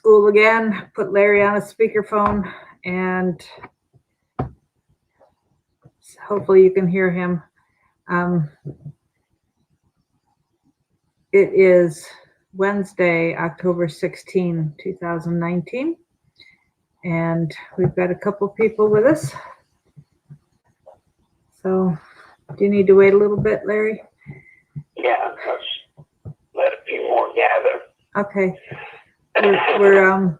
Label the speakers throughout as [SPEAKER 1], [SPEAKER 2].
[SPEAKER 1] school again, put Larry on a speakerphone, and hopefully you can hear him. It is Wednesday, October 16, 2019, and we've got a couple people with us. So, do you need to wait a little bit, Larry?
[SPEAKER 2] Yeah, let's let a few more gather.
[SPEAKER 1] Okay. We're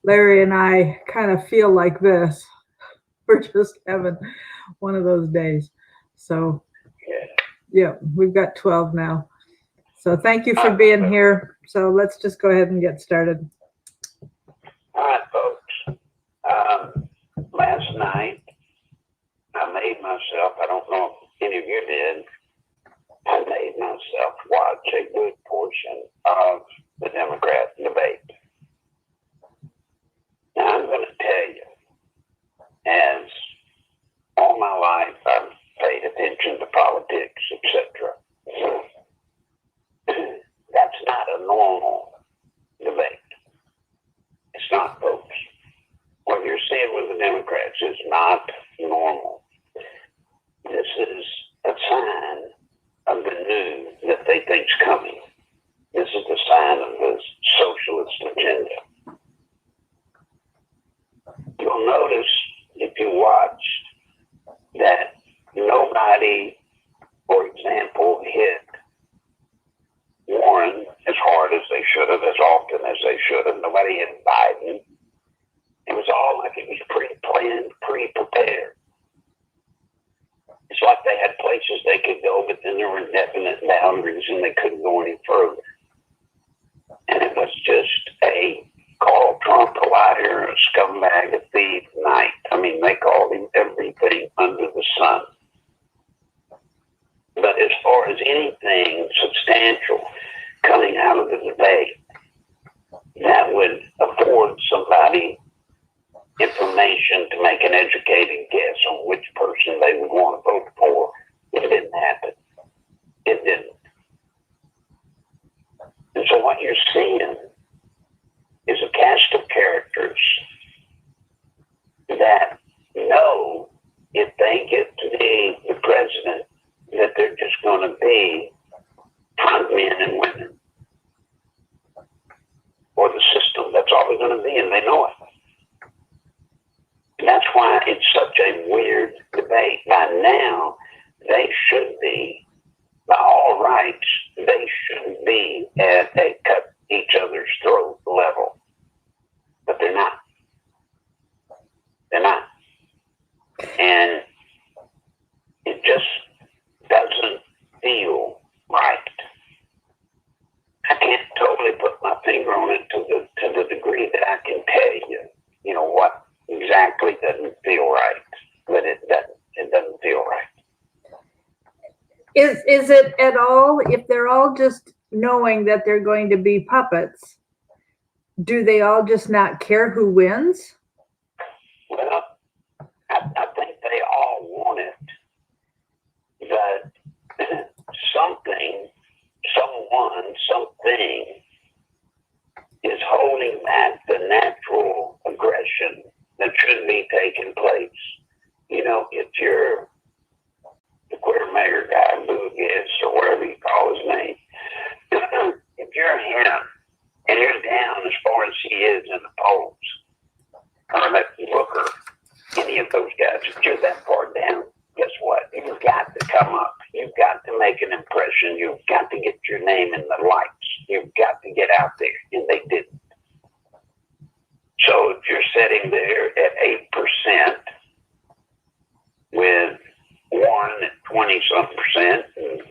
[SPEAKER 1] Larry and I kind of feel like this. We're just having one of those days. So, yeah, we've got 12 now. So thank you for being here. So let's just go ahead and get started.
[SPEAKER 2] All right, folks. Last night, I made myself, I don't know if any of you did, I made myself watch a good portion of the Democrat debate. Now, I'm going to tell you, as all my life I've paid attention to politics, etc. That's not a normal debate. It's not, folks. What you're seeing with the Democrats is not normal. This is a sign of the new that they think's coming. This is the sign of the socialist agenda. You'll notice, if you watched, that nobody, for example, hit Warren as hard as they should have, as often as they should have. Nobody hit Biden. It was all like it was pre-planned, pre-prepared. It's like they had places they could go, but then there were definite boundaries and they couldn't go any further. And it was just a call Trump a liar, a scumbag, a thief night. I mean, they called him everything under the sun. But as far as anything substantial coming out of the debate, that would afford somebody information to make an educated guess on which person they would want to vote for. It didn't happen. It didn't. And so what you're seeing is a cast of characters that know if they get to be the president, that they're just going to be front men and women. Or the system, that's all they're going to be, and they know it. And that's why it's such a weird debate. By now, they should be, by all rights, they should be at a cut each other's throat level. But they're not. They're not. And it just doesn't feel right. I can't totally put my finger on it to the degree that I can tell you, what exactly doesn't feel right. But it doesn't feel right.
[SPEAKER 1] Is it at all, if they're all just knowing that they're going to be puppets, do they all just not care who wins?
[SPEAKER 2] Well, I think they all want it, but something, someone, something is holding back the natural aggression that should be taking place. If you're the queer mayor guy, Boogies, or whatever you call his name, if you're him and you're down as far as he is in the polls, or that Booker, any of those guys, if you're that far down, guess what? You've got to come up. You've got to make an impression. You've got to get your name in the lights. You've got to get out there, and they didn't. So if you're sitting there at 8% with Warren at 20-some%, and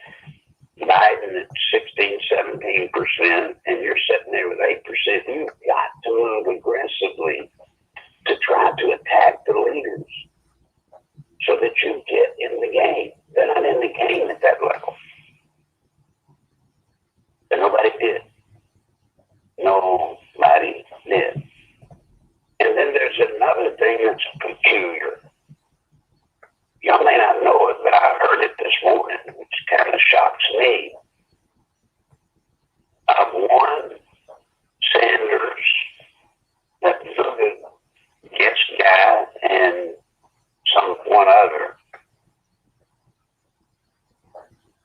[SPEAKER 2] Biden at 16-17%, and you're sitting there with 8%, you've got to move aggressively to try to attack the leaders so that you get in the game. They're not in the game at that level. And nobody did. Nobody did. And then there's another thing that's peculiar. Y'all may not know it, but I heard it this morning, which kind of shocks me. Warren guy and one other,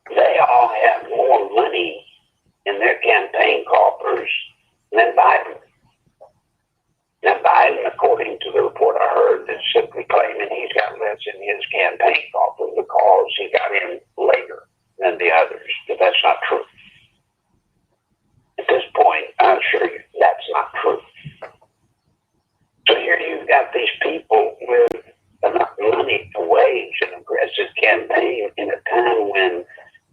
[SPEAKER 2] they all have more money in their campaign coffers than Biden. Now, Biden, according to the report I heard, is simply claiming he's got less in his campaign coffers because he got in later than the others. But that's not true. At this point, I assure you, that's not true. So here you've got these people with enough money to wage an aggressive campaign in a time when,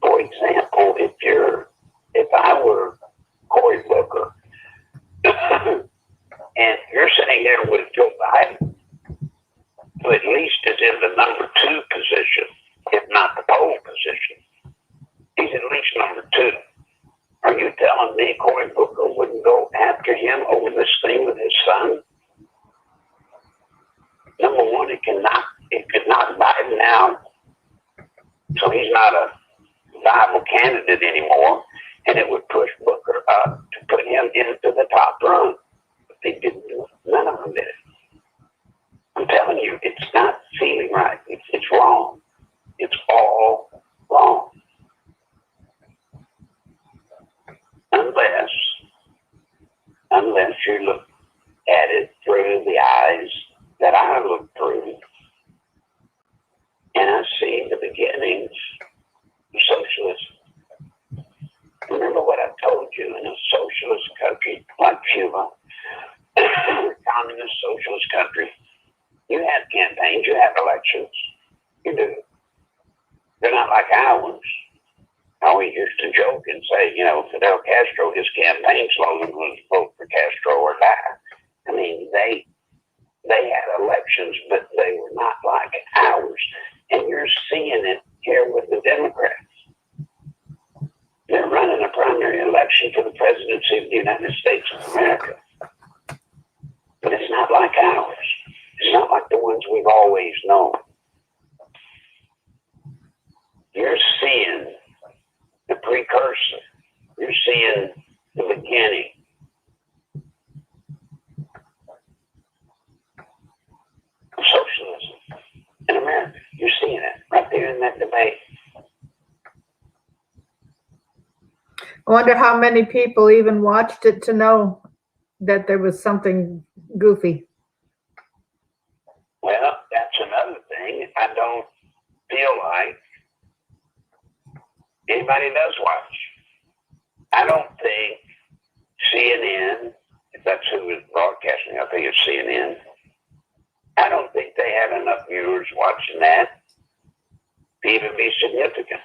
[SPEAKER 2] for example, if I were Cory Booker, and you're sitting there with Joe Biden, who at least is in the number 2 position, if not the pole position. He's at least number 2. Are you telling me Cory Booker wouldn't go after him over this thing with his son? Number one, it could knock Biden out, so he's not a viable candidate anymore, and it would push Booker up to put him into the top run. But they didn't do it. None of them did it. I'm telling you, it's not feeling right. It's wrong. It's all wrong. Unless you look at it through the eyes that I look through, and I see the beginnings of socialism. Remember what I told you, in a socialist country like Cuba, communist socialist country, you have campaigns, you have elections. You do. They're not like ours. I always used to joke and say, Fidel Castro, his campaign slogan was vote for Castro or die. I mean, they had elections, but they were not like ours. And you're seeing it here with the Democrats. They're running a primary election for the presidency of the United States of America. But it's not like ours. It's not like the ones we've always known. You're seeing the precursor. You're seeing the beginning. Of socialism in America. You're seeing it right there in that debate.
[SPEAKER 1] I wonder how many people even watched it to know that there was something goofy.
[SPEAKER 2] Well, that's another thing. I don't feel like anybody does watch. I don't think CNN, if that's who is broadcasting, I think it's CNN. I don't think they have enough viewers watching that to even be significant.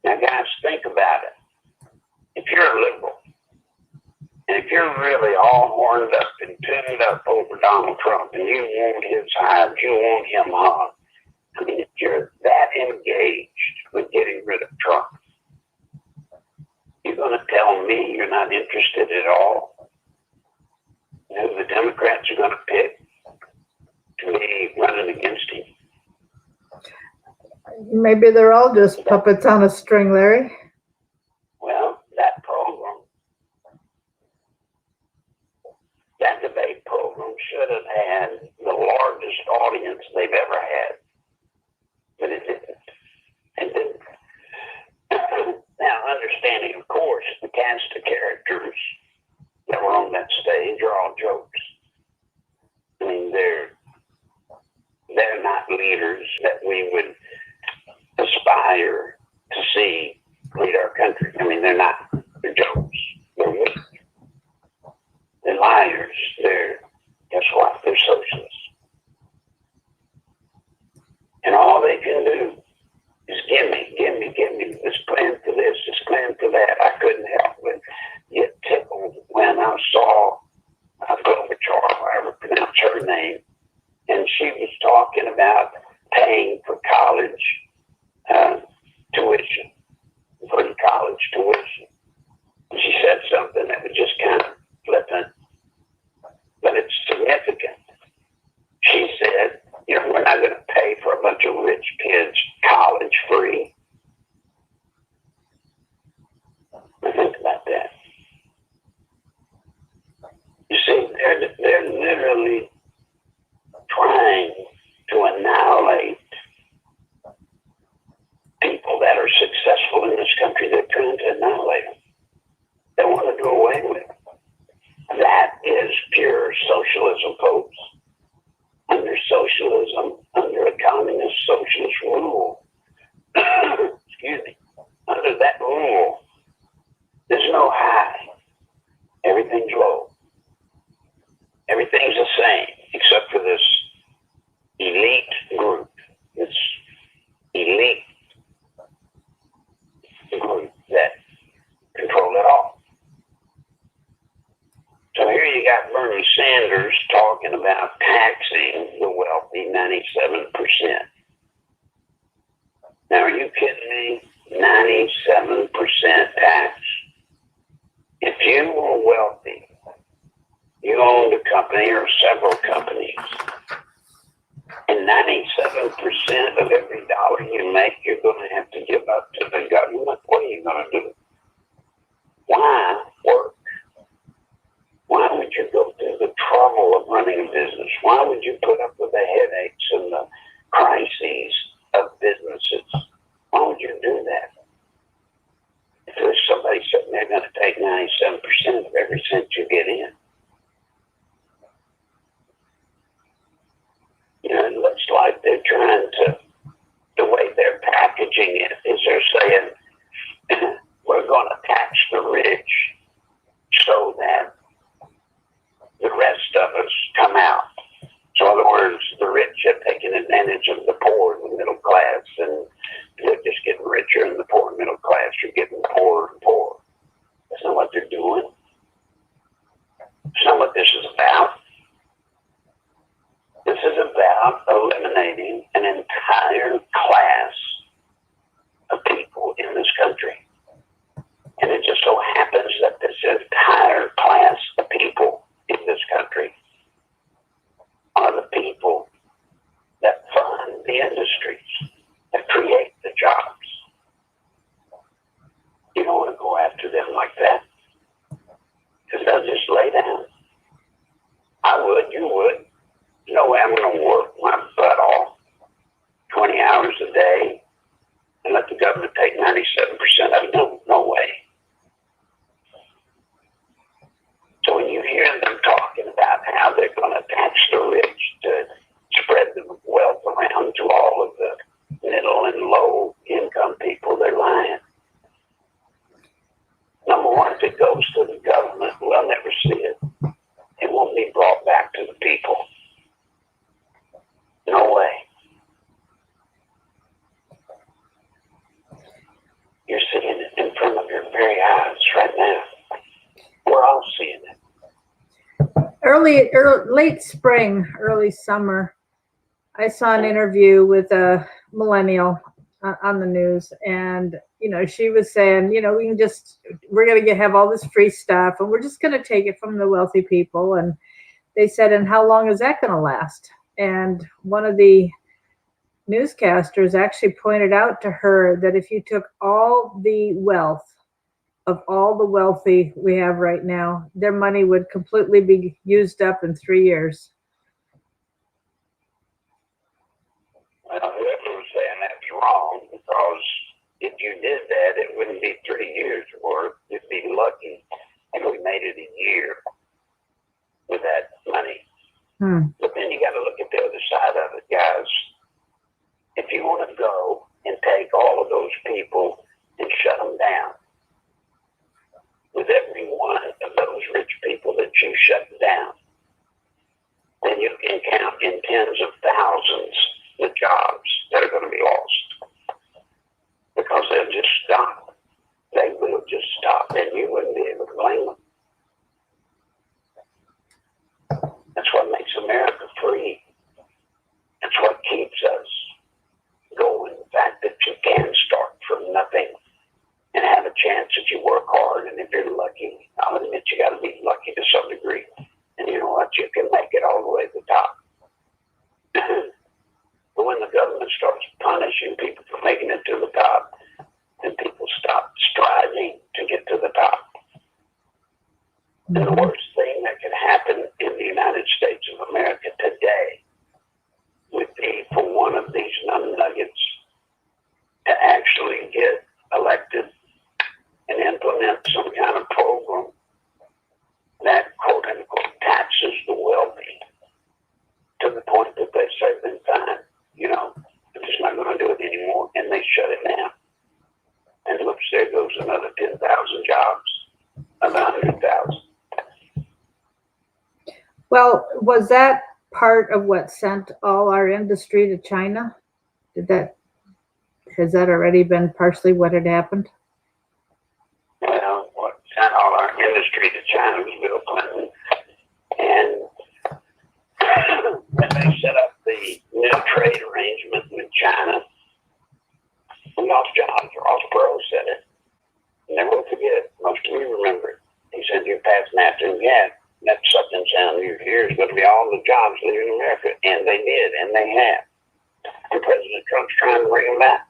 [SPEAKER 2] Now, guys, think about it. If you're a liberal, and if you're really all horned up and tuned up over Donald Trump, and you want his hide, you want him hung, I mean, if you're that engaged with getting rid of Trump, you're going to tell me you're not interested at all in who the Democrats are going to pick to be running against him?
[SPEAKER 1] Maybe they're all just puppets on a string, Larry.
[SPEAKER 2] Well, that program, that debate program should have had the largest audience they've ever had. But it didn't. It didn't. Now, understanding, of course, the cast of characters that were on that stage are all jokes. I mean, they're not leaders that we would aspire to see lead our country. I mean, they're not. They're jokes. They're weak. They're liars. Guess what? They're socialists. And all they can do is give me this plan for this plan for that. I couldn't help but get tickled when I saw Gorbachev, however you pronounce her name, and she was talking about paying for college tuition, free college tuition. And she said something that was just kind of flippant, but it's significant. She said, we're not going to pay for a bunch of rich kids college free. Think about that. You see, they're literally you got Bernie Sanders talking about taxing the wealthy 97%. Now, are you kidding me? 97% tax. If you were wealthy, you owned a company or several companies, and 97% of every dollar you make, you're going to have to give up to the government. What are you going to do? Why work? Why would you go through the trouble of running a business? Why would you put up with the headaches and the crises of businesses? Why would you do that? If there's somebody sitting there going to take 97% of every cent you get in. You know, it looks like they're trying to, the way they're packaging it is they're saying, we're going to tax the rich so that the rest of us come out. So in other words, the rich have taken advantage of the poor and the middle class, and they're just getting richer, and the poor and middle class are getting poorer and poorer. That's not what they're doing. That's not what this is about. This is about eliminating an entire class of people in this country. And it just so happens that this entire class of people in this country are the people that fund the industries, that create the jobs. You don't want to go after them like that, because they'll just lay down. I would, you would. No way I'm going to work my butt off 20 hours a day and let the government take 97% of it. No way. So when you hear them talking about how they're going to tax the rich to spread the wealth around to all of the middle and low income people, they're lying. Number one, if it goes to the government, we'll never see it. It won't be brought back to the people. No way. You're seeing it in front of your very eyes right now. We're all seeing it.
[SPEAKER 1] Late spring, early summer, I saw an interview with a millennial on the news, and she was saying, we're going to have all this free stuff, and we're just going to take it from the wealthy people. And they said, and how long is that going to last? And one of the newscasters actually pointed out to her that if you took all the wealth of all the wealthy we have right now, their money would completely be used up in 3 years.
[SPEAKER 2] Well, whoever was saying that's wrong, because if you did that, it wouldn't be 3 years worth. You'd be lucky if we made it a year with that money. But then you got to look at the other side of it, guys. If you want to go and take all of those people and shut them down, with every one of those rich people that you shut down, then you can count in tens of thousands the jobs that are going to be lost, because they'll just stop. They will just stop, and you wouldn't be able to blame them. That's what makes America free. That's what keeps us going. The fact that you can start from nothing and have a chance that you work hard, and if you're lucky, I'll admit you got to be lucky to some degree. And you know what? You can make it all the way to the top. But when the government starts punishing people for making it to the top, then people stop striving to get to the top. And the worst thing that could happen in the United States of America today would be for one of these nuggets to actually get elected and implement some kind of program that, quote unquote, taxes the wealthy to the point that they say, then fine, we're just not going to do it anymore, and they shut it down. And oops, there goes another 10,000 jobs, another 100,000.
[SPEAKER 1] Well, was that part of what sent all our industry to China? Has that already been partially what had happened?
[SPEAKER 2] Well, what sent all our industry to China was Bill Clinton NAFTA and GATT, that sucking sound you hear is going to be all the jobs leaving America. And they did, and they have. And President Trump's trying to bring them back.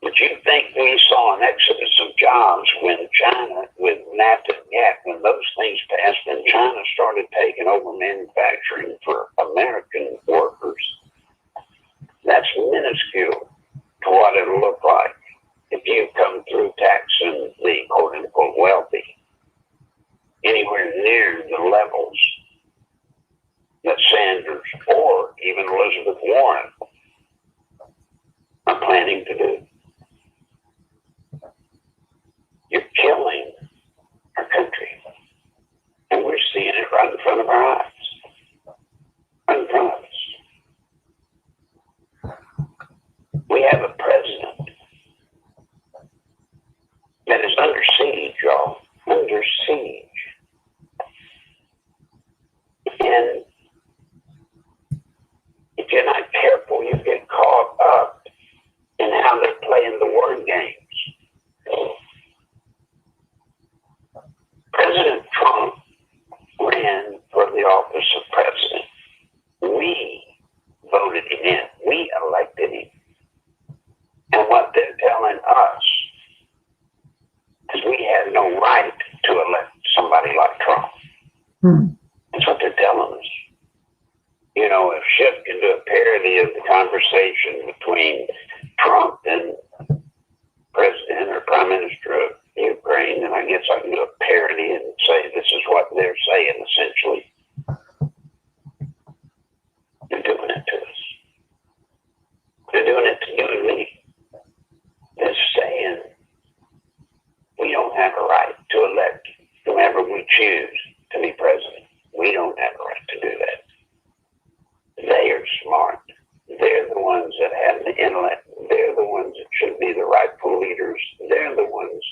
[SPEAKER 2] But you think we saw an exodus of jobs when China, with NAFTA and GATT, when those things passed and China started taking over manufacturing for American workers? That's minuscule to what it'll look like if you come through taxing the quote-unquote wealthy anywhere near the levels that Sanders or even Elizabeth Warren are planning to do. You're killing our country. And we're seeing it right in front of our eyes. Right in front of us. We have a president that is under siege, y'all. Under siege. And if you're not careful, you get caught up in how they're playing the word games. President Trump ran for the office of president. We voted him in. We elected him. And what they're telling us is we had no right to elect somebody like Trump. That's what they're telling us. You know, if Schiff can do a parody of the conversation between Trump and President or Prime Minister of Ukraine, then I guess I can do a parody and say this is what they're saying, essentially. They're doing it to us. They're doing it to you and me. They're saying we don't have a right to elect whomever we choose to be president. We don't have a right to do that. They are smart. They're the ones that have the intellect. They're the ones that should be the rightful leaders. They're the ones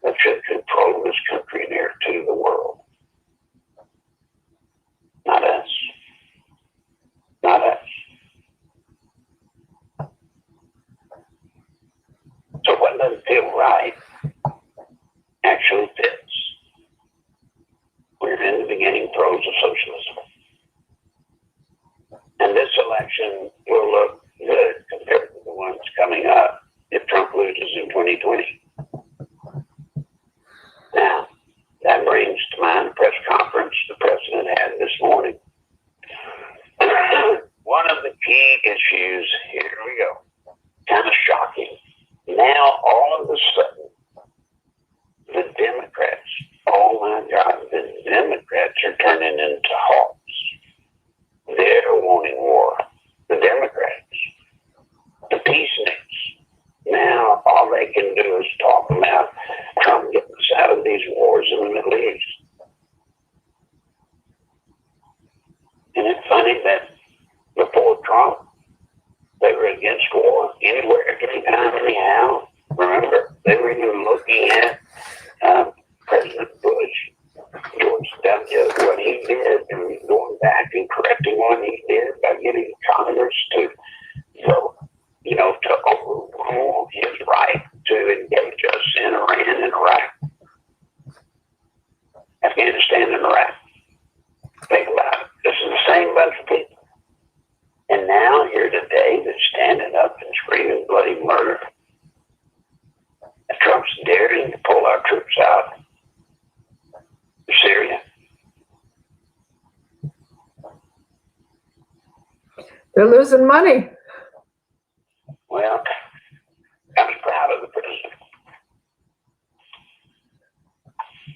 [SPEAKER 2] that should control this country and heir to the world. Not us. Not us. So what doesn't feel right actually fits. We're in the beginning throes of socialism. And this election will look good compared to the ones coming up if Trump loses in 2020. Now, that brings to mind a press conference the president had this morning. One of the key issues, here we go, kind of shocking. Now, all of a sudden, the Democrats, oh my God, the Democrats are turning into hawks. They're wanting war. The Democrats, the peaceniks. Now, all they can do is talk about Trump getting us out of these wars in the Middle East. Isn't it funny that before Trump, they were against war anywhere, anytime, anyhow? Remember, they were even looking at President Bush, George W., what he did, and going back and correcting what he did by getting Congress to vote, you know, to overrule his right to engage us in Iran and Iraq, Afghanistan and Iraq. Think about it. This is the same bunch of people. And now, here today, they're standing up and screaming bloody murder. And Trump's daring to pull our troops out of Syria.
[SPEAKER 1] They're losing money.
[SPEAKER 2] Well, I was proud of the president.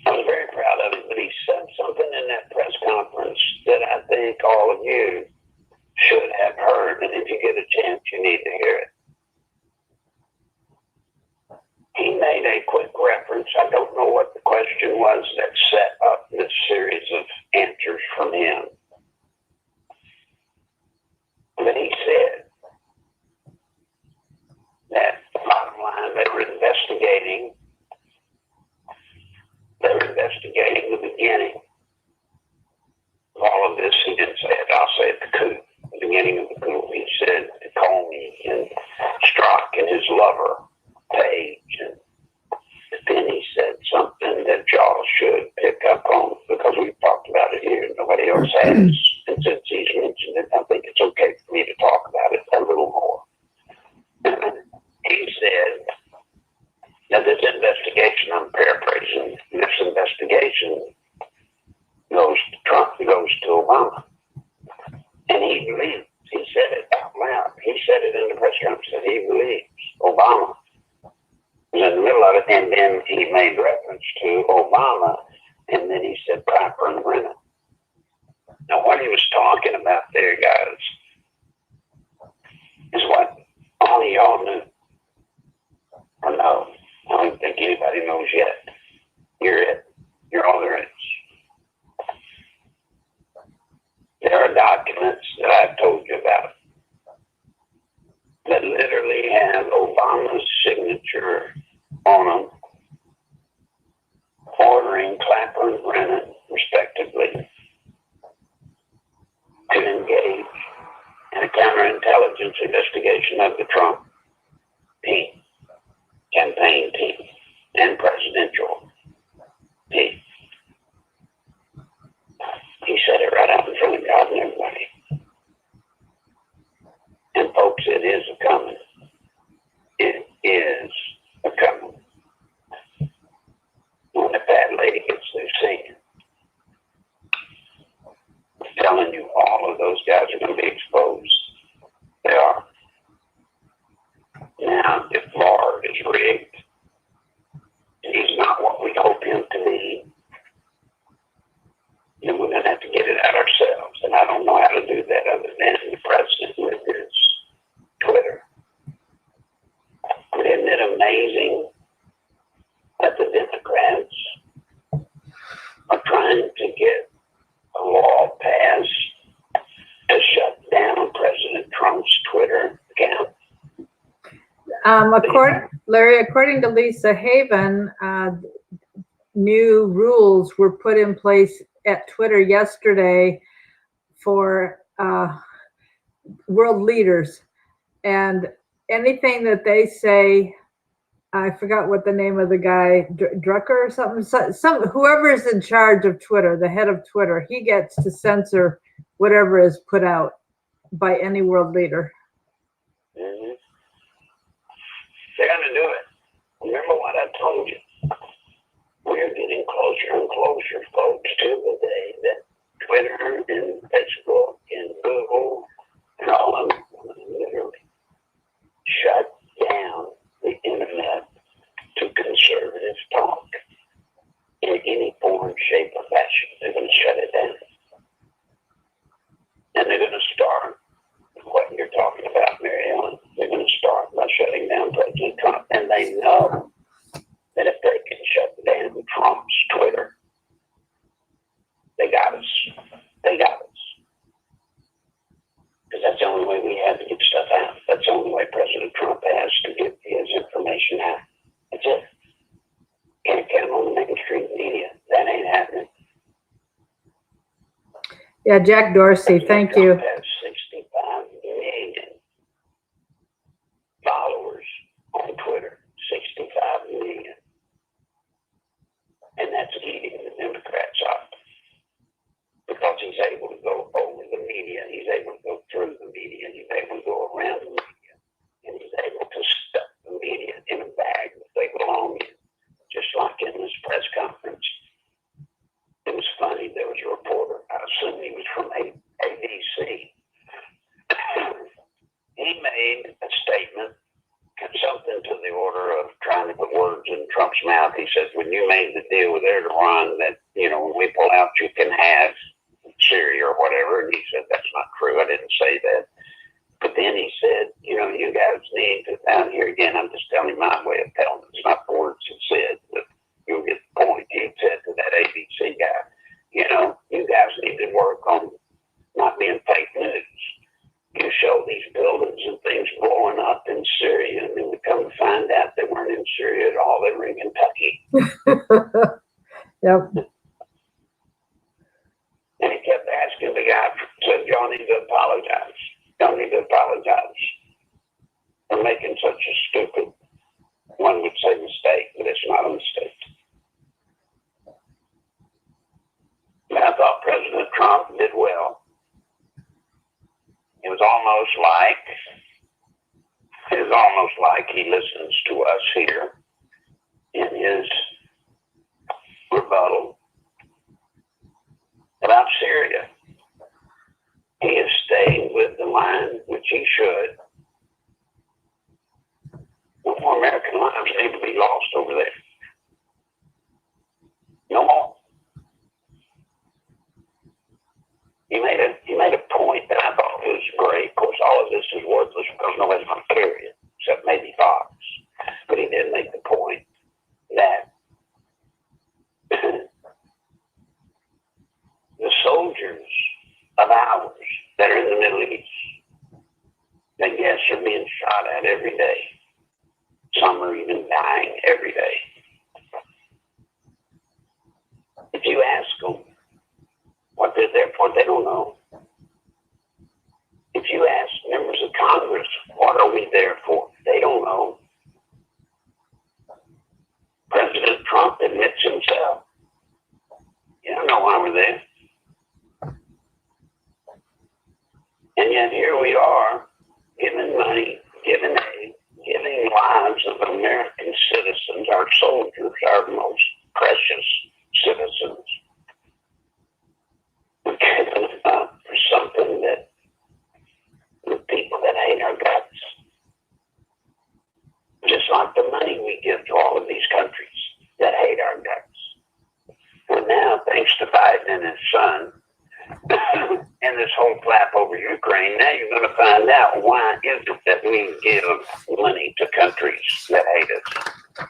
[SPEAKER 2] I was very proud of him, but he said something in that press conference that I think all of you should have heard, and if you get a chance, you need to hear it. He made a quick reference. I don't know what the question was that set up this series of answers from him. But he said that, bottom line, they were investigating the beginning of all of this. He didn't say it. I'll say it, the coup. The beginning of the coup. He said Comey and Strzok and his lover, Page, and has, and since he's mentioned it, I think it's okay for me to talk about it a little more. He said, now this investigation, I'm paraphrasing, this investigation goes to Trump, goes to Obama. And he believes, he said it out loud. He said it in the press conference that he believes Obama was in the middle of it, and then he made reference to Obama, and then he said Clapper and Brennan. Now, what he was talking about there, guys, is what only y'all knew. Or no, I don't think anybody knows yet. You're it. You're all there is. There are documents that I've told you about that literally have Obama's signature on them, ordering Clapper and Brennan, respectively, to engage in a counterintelligence investigation of the Trump team, campaign team, and presidential team. He said it right out in front of God and everybody. And folks, it is a coming. It is a coming. When the bad lady gets their sin, I'm telling you, all of those guys are going to be exposed. They are. Now, if Lord is rigged, and he's not what we hope him to be, then we're going to have to get it out ourselves. And I don't know how to do that other than the president with his Twitter. But isn't it amazing that the Democrats are trying to get a law passed to shut down President Trump's Twitter account?
[SPEAKER 1] Larry, according to Lisa Haven, new rules were put in place at Twitter yesterday for world leaders, and anything that they say, I forgot what the name of the guy, Drucker or something, some whoever is in charge of Twitter, the head of Twitter, he gets to censor whatever is put out by any world leader.
[SPEAKER 2] Mm-hmm. They're going to do it. Remember what I told you. We're getting closer and closer, folks, to the day that Twitter and Facebook and Google and all of them literally shut down the internet to conservative talk in any form, shape, or fashion. They're going to shut it down. And they're going to start what you're talking about, Mary Ellen. They're going to start by shutting down President Trump. And they know that if they can shut down Trump's Twitter, they got us. They got us. Because that's the only way we have to get stuff out. That's the only way President Trump has to get his information out. That's it. Can't count on the mainstream media. That ain't happening.
[SPEAKER 1] Yeah, Jack Dorsey, thank you.
[SPEAKER 2] Trump has 65 million followers on Twitter. 65 million. And that's eating the Democrats up. Because he's able to go over the media, he's able to go through the media, he's able to go around the media, and he's able to stuff the media in a bag that they belong in. Just like in this press conference. It was funny, there was a reporter, I assume he was from ABC. He made a statement, something to the order of trying to put words in Trump's mouth. He says, when you made the deal with Erdogan that, when we pull out, you can have Syria or whatever. And he said, that's not true. I didn't say that. But then he said, you guys need to, down here again, I'm just telling you my way of telling it. It's not the words he said, but you'll get the point. He said to that ABC guy, you guys need to work on not being fake news. You show these buildings and things blowing up in Syria, and then we come to find out they weren't in Syria at all. They were in Kentucky.
[SPEAKER 1] Yep.
[SPEAKER 2] And he kept asking the guy, said, y'all need to apologize. Y'all need to apologize for making such a stupid, one would say mistake, but it's not a mistake. And I thought President Trump did well like he listens to us here in his rebuttal about Syria. He is staying with the line, which he should. No more American lives need to be lost over there. No more. He made a point that I thought was great. Of course, all of this is worthless because nobody's going to carry it, except maybe Fox. But he did make the point that the soldiers of ours that are in the Middle East, that yes, are being shot at every day. Some are even dying every day. If you ask them what they're there for, they don't know. If you ask members of Congress, what are we there for? They don't know. President Trump admits himself. You don't know why we're there. And yet here we are, giving money, giving aid, giving lives of American citizens, our soldiers, our most precious citizens. We're giving it up for something that the people that hate our guts, just like the money we give to all of these countries that hate our guts. And now, thanks to Biden and his son, and this whole flap over Ukraine, now you're going to find out why is it that we give money to countries that hate us?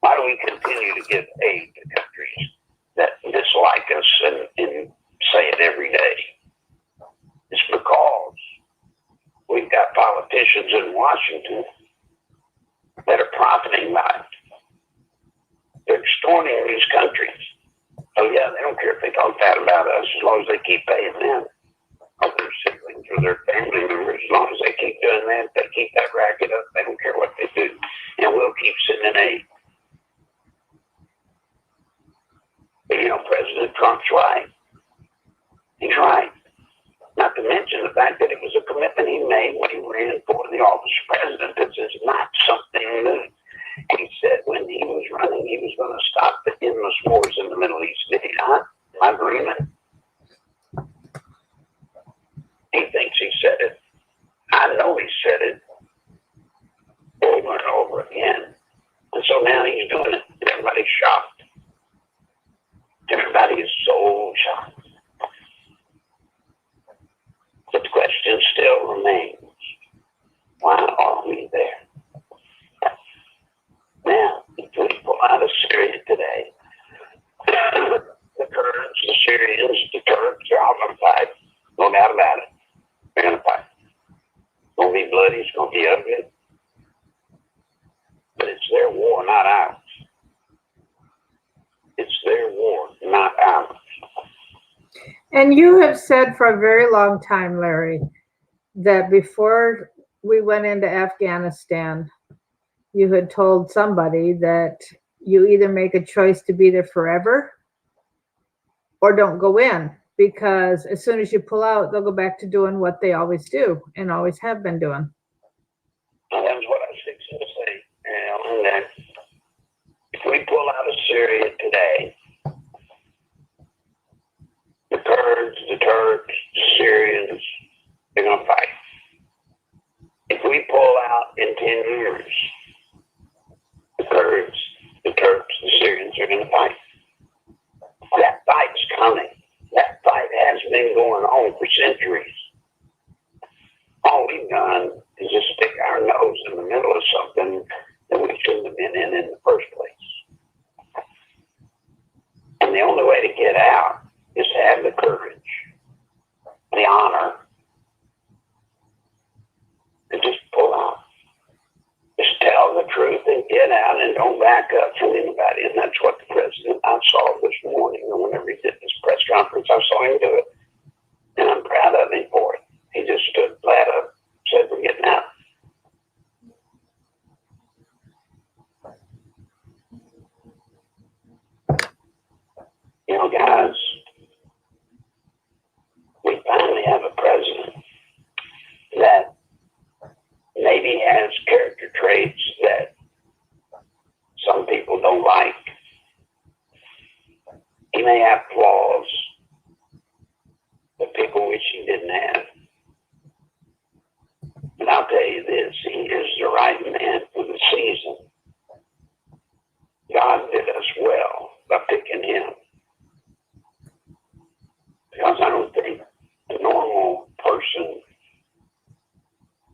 [SPEAKER 2] Why do we continue to give aid to countries that dislike us and say it every day? It's because we've got politicians in Washington that are profiting by it. They're extorting these countries. Oh yeah, they don't care if they talk bad about us as long as they keep paying them or their siblings or their family members. As long as they keep doing that, they keep that racket up. They don't care what they do, and we'll keep sending aid. But you know, President Trump's right. He's right. Not to mention the fact that it was a commitment he made when he ran for the office of president. This is not something new. He said when he was running, he was going to stop the endless wars in the Middle East. Did he not? My agreement. He thinks he said it. I know he said it over and over again. And so now he's doing it. Everybody's shocked. Everybody is so shocked. But the question still remains, why are we there? Now, if we pull out of Syria today, the Kurds, the Syrians, the Turks, they're all going to fight. No doubt about it. They're going to fight. It's going to be bloody. It's going to be ugly. But it's their war, not ours. It's their war, not ours.
[SPEAKER 1] And you have said for a very long time, Larry, that before we went into Afghanistan, you had told somebody that you either make a choice to be there forever or don't go in, because as soon as you pull out, they'll go back to doing what they always do and always have been doing.
[SPEAKER 2] Well, that's what I was fixing to say. And that if we pull out of Syria today, the Kurds, the Turks, the Syrians, they're going to fight. If we pull out in 10 years, the Kurds, the Turks, the Syrians are going to fight. That fight's coming. That fight has been going on for centuries. All we've done is just stick our nose in the middle of something that we shouldn't have been in the first place. And the only way to get out is to have the courage, the honor, to just pull out. Just tell the truth and get out and don't back up from anybody. And that's what the president, I saw this morning, and whenever he did this press conference, I saw him do it. And I'm proud of him for it. He just stood flat up, said, we're getting out. You know, guys, we finally have a president that may have flaws that people wish he didn't have. But I'll tell you this, he is the right man for the season. God did us well by picking him. Because I don't think a normal person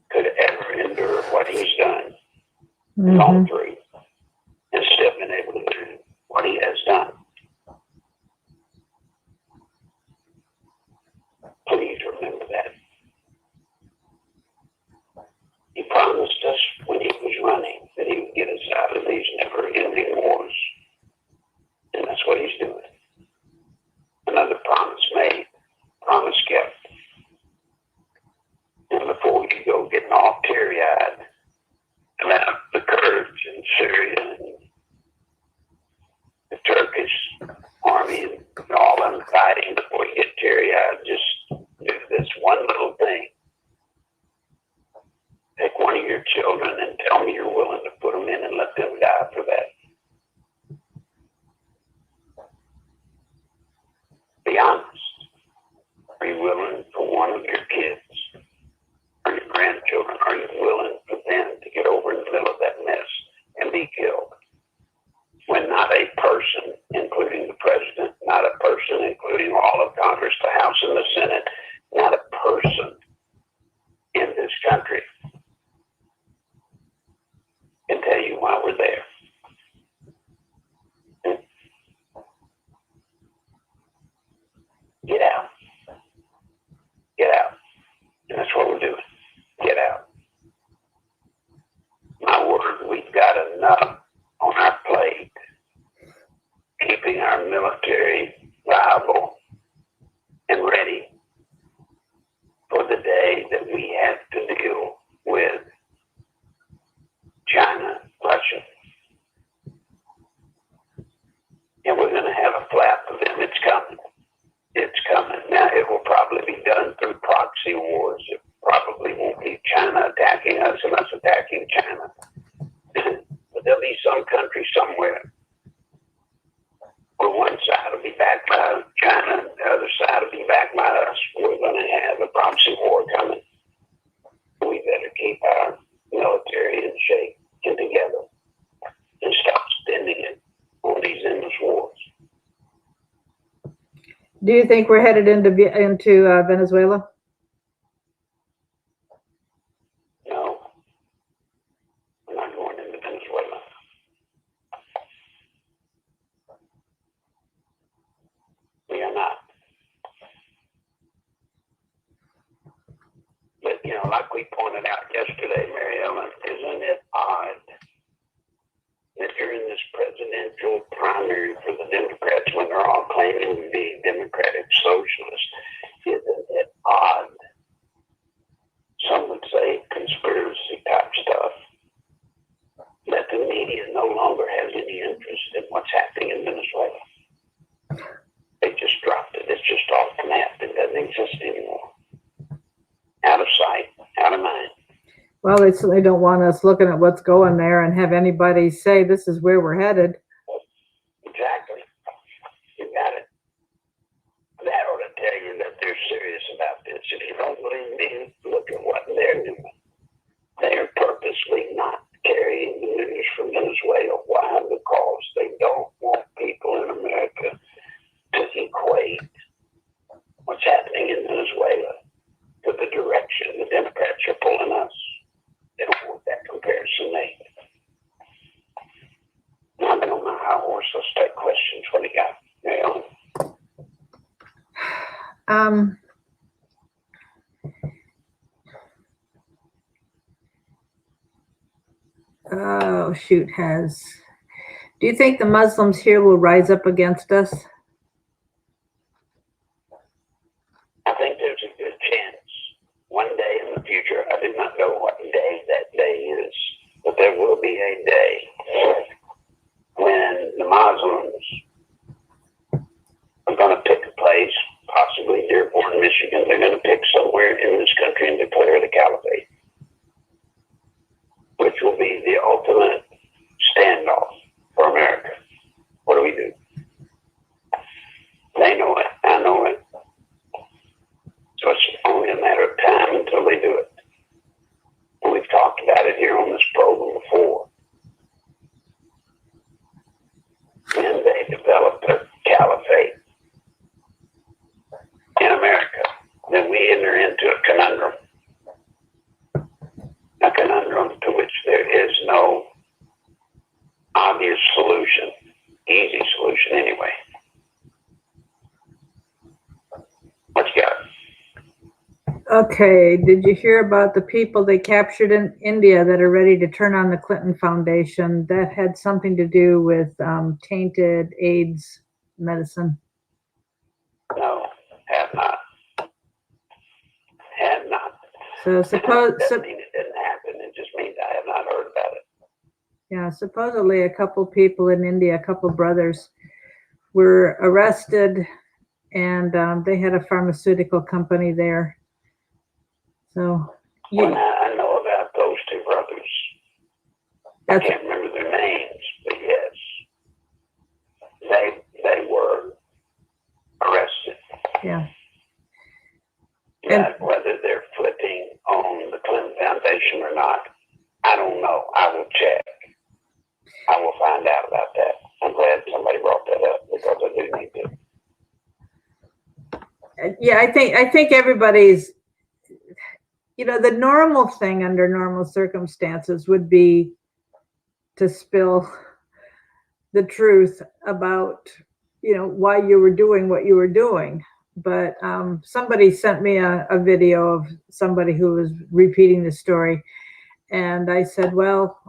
[SPEAKER 2] could ever endure what he's done. Gone through and still been able to do what he has done. Please remember that. He promised us when he was running that he would get us out of these never-ending wars. And that's what he's doing. Another promise made, promise kept. And before you go getting all teary-eyed about the Kurds in Syria and the Turkish army and all them fighting, before you get teary-eyed, just do this one little thing. Take one of your children and tell me you're willing to put them in and let them die for that. Be honest. Are you willing for one of your kids or your grandchildren, are you willing for them to get over in the middle of that mess and be killed? When not a person, including the president, not a person, including all of Congress, the House and the Senate, not a person in this country can tell you why we're there. Get out. Get out. And that's what we're doing. Get out. My word, we've got enough on our plate, keeping our military viable and ready for the day that we have to deal with China, Russia. And we're going to have a flap of them. It's coming. It's coming. Now, it will probably be done through proxy wars. It probably won't be China attacking us and us attacking China. But there'll be some country somewhere where one side will be backed by China and the other side will be backed by us. We're going to have a proxy war coming. We better keep our military in shape and together and stop spending it on these endless wars.
[SPEAKER 1] Do you think we're headed into Venezuela?
[SPEAKER 2] No, we're not going into Venezuela. We are not. But, like we pointed out yesterday, Mary Ellen, isn't it odd that during this presidential primary for the Democrats, when they're all claiming to be democratic socialists, isn't it odd? Some would say conspiracy type stuff, that the media no longer has any interest in what's happening in Venezuela. They just dropped it. It's just off the map. It doesn't exist anymore. Out of sight, out of mind.
[SPEAKER 1] Well, they certainly don't want us looking at what's going there and have anybody say this is where we're headed.
[SPEAKER 2] Exactly. You got it. That ought to tell you that they're serious about this. If you don't believe me, look at what they're doing. They are purposely not carrying the news from Venezuela. Why? Because they don't want people in America to equate what's happening in Venezuela to the direction the Democrats are pulling us. They don't want that comparison made. I've been on my high horse. Let's take questions. What do you got, Naomi?
[SPEAKER 1] Oh, shoot, do you think the Muslims here will rise up against us?
[SPEAKER 2] I think there's a good chance one day in the future, I do not know what day that day is, but there will be a day when the Muslims are going to pick a place, possibly Dearborn, Michigan. They're going to pick somewhere in this country and declare the caliphate, which will be the ultimate standoff for America. What do we do?
[SPEAKER 1] Okay, did you hear about the people they captured in India that are ready to turn on the Clinton Foundation? That had something to do with tainted AIDS medicine.
[SPEAKER 2] No, have not. Have not.
[SPEAKER 1] So
[SPEAKER 2] Doesn't mean it didn't happen. It just means I have not heard about it.
[SPEAKER 1] yeah, supposedly a couple people in India, a couple brothers, were arrested, and they had a pharmaceutical company there. So
[SPEAKER 2] Well, I know about those two brothers. I can't remember their names, but yes, they were arrested.
[SPEAKER 1] Yeah.
[SPEAKER 2] And whether they're flipping on the Clinton Foundation or not, I don't know. I will check. I will find out about that. I'm glad somebody brought that up because I do need to.
[SPEAKER 1] Yeah, I think everybody's, the normal thing under normal circumstances would be to spill the truth about, why you were doing what you were doing. But somebody sent me a video of somebody who was repeating the story. And I said, well,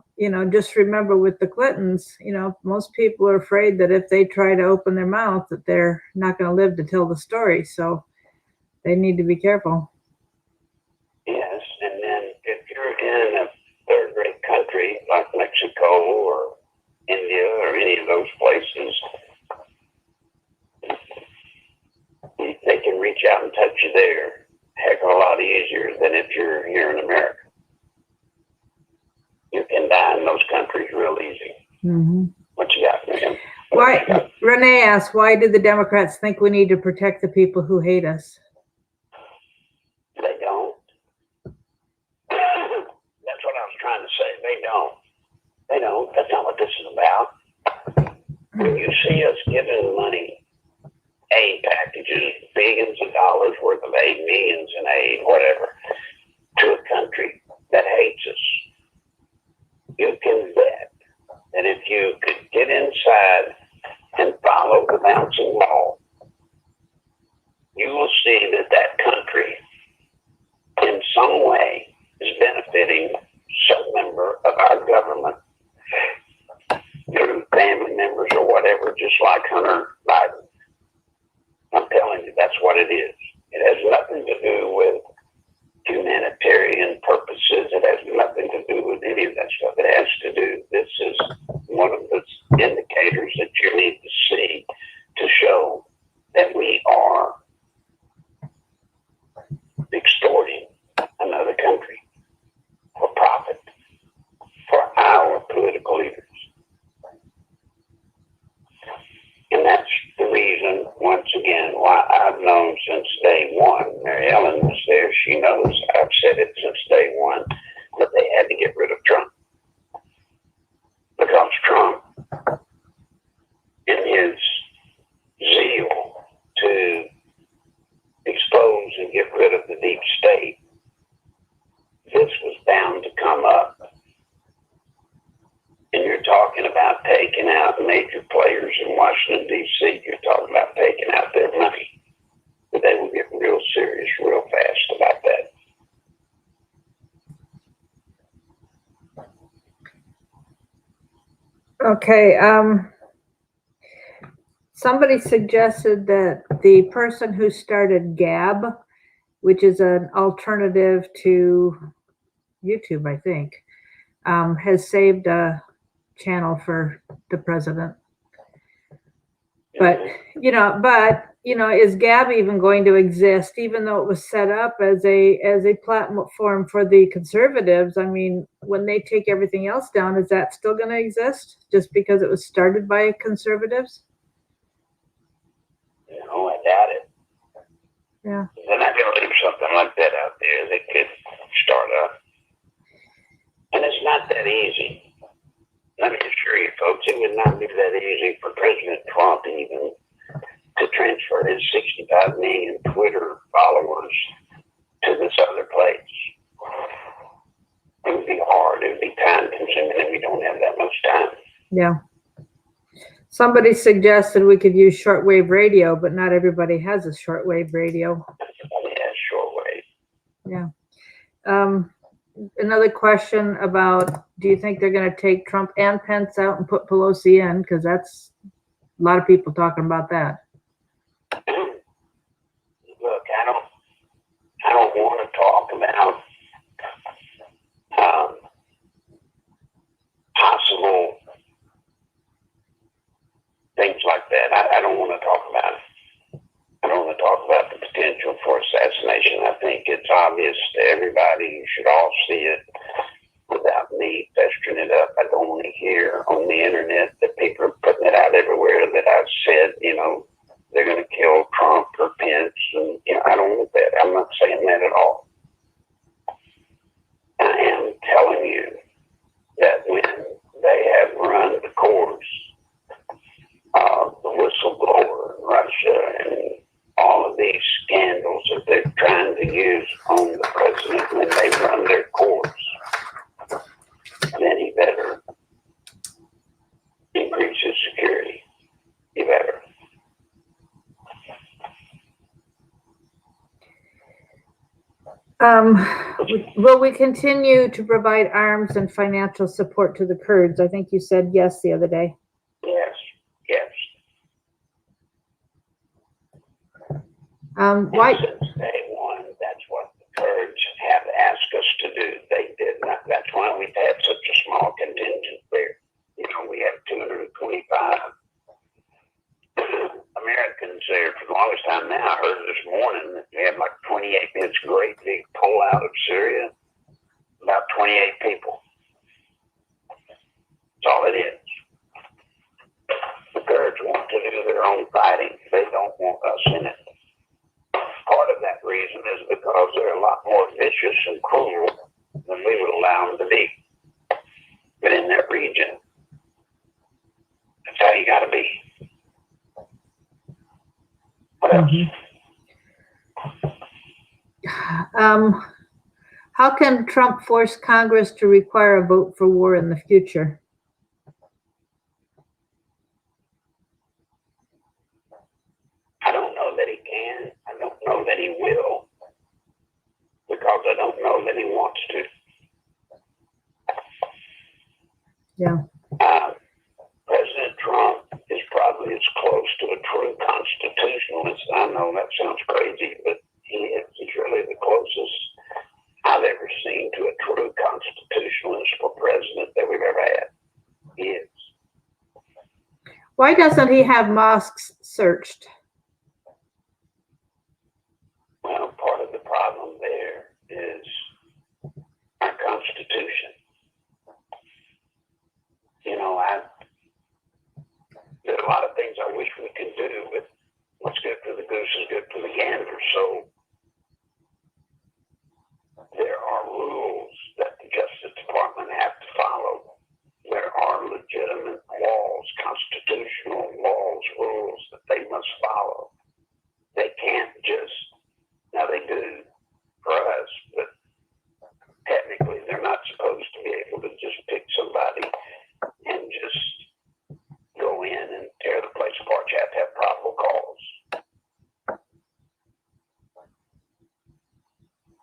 [SPEAKER 1] just remember with the Clintons, most people are afraid that if they try to open their mouth, that they're not going to live to tell the story. So they need to be careful.
[SPEAKER 2] Yes, and then if you're in a third-rate country like Mexico or India or any of those places, they can reach out and touch you there a heck of a lot easier than if you're here in America. You can die in those countries real easy.
[SPEAKER 1] Mm-hmm.
[SPEAKER 2] What you got for him?
[SPEAKER 1] Why, Renee asked, why do the Democrats think we need to protect the people who hate us?
[SPEAKER 2] They don't. That's what I was trying to say. They don't. They don't. That's not what this is about. When you see us giving money, aid packages, billions of dollars worth of aid, millions in aid, whatever, to a country that hates us, you can bet that if you could get inside and follow the bouncing ball, you will see that that country in some way is benefiting some member of our government through family members or whatever, just like Hunter Biden. I'm telling you, that's what it is. It has nothing to do with humanitarian purposes. It has nothing to do with any of that stuff. It has to do, this is one of the indicators that you need to see to show that we are extorting another country for profit, for our political leaders. And that's the reason, once again, why I've known since day one. Mary Ellen was there. She knows I've said it since day one that they had to get rid of Trump. Because Trump, in his zeal to expose and get rid of the deep state, this was bound to come up. And you're talking about taking out major players in Washington, D.C. You're talking about taking out their money. But they will get real serious real fast about that.
[SPEAKER 1] Okay. Somebody suggested that the person who started Gab, which is an alternative to YouTube, I think, has saved a channel for the president. But, is Gab even going to exist, even though it was set up as a platform for the conservatives? I mean, when they take everything else down, is that still going to exist just because it was started by conservatives?
[SPEAKER 2] No, I doubt it.
[SPEAKER 1] Yeah.
[SPEAKER 2] Then I believe something like that out there that could start up. And it's not that easy. Let me assure you, folks, it would not be that easy for President Trump even to transfer his 65 million Twitter followers to this other place. It would be hard. It would be time consuming, and we don't have that much time.
[SPEAKER 1] Yeah. Somebody suggested we could use shortwave radio, but not everybody has a shortwave radio.
[SPEAKER 2] Everybody has shortwave.
[SPEAKER 1] Another question about, do you think they're going to take Trump and Pence out and put Pelosi in? Because that's a lot of people talking about that.
[SPEAKER 2] Look, I don't want to talk about possible things like that. I don't want to talk about it. I don't want to talk about the potential for assassination. I think it's obvious to everybody. You should all see it without me festering it up. I don't want to hear on the internet that people are putting it out everywhere that I've said, they're going to kill Trump or Pence. And, I don't want that. I'm not saying that at all. I am telling you that when they have run the course of the whistleblower in Russia and all of these scandals that they're trying to use on the president, when they run their course, then he better increase his security. He better.
[SPEAKER 1] Will we continue to provide arms and financial support to the Kurds? I think you said yes the other day.
[SPEAKER 2] Yes.
[SPEAKER 1] Why?
[SPEAKER 2] Since day one, that's what the Kurds have asked us to do. They did not. That's why we've had such a small contingent there. We have 225 Americans there for the longest time now. I heard this morning that we had like 28 minutes great big pull out of Syria. About 28 people. That's all it is. The Kurds want to do their own fighting. They don't want us in it. Part of that reason is because they're a lot more vicious and cruel than we would allow them to be. But in that region, that's how you got to be. What else?
[SPEAKER 1] How can Trump force Congress to require a vote for war in the future?
[SPEAKER 2] I don't know that he can. I don't know that he will. Because I don't know that he wants to.
[SPEAKER 1] Yeah.
[SPEAKER 2] President Trump is probably as close to a true constitutionalist. I know that sounds crazy, but he is. He's really the closest I've ever seen to a true constitutionalist for president that we've ever had. He is.
[SPEAKER 1] Why doesn't he have mosques searched?
[SPEAKER 2] Well, part of the problem there is our Constitution. There are a lot of things I wish we could do, but what's good for the goose is good for the gander. So there are rules that the Justice Department have to follow. There are legitimate laws, constitutional laws, rules that they must follow. They can't just, now they do for us, but technically they're not supposed to be able to just pick somebody and just go in and tear the place apart. You have to have probable cause.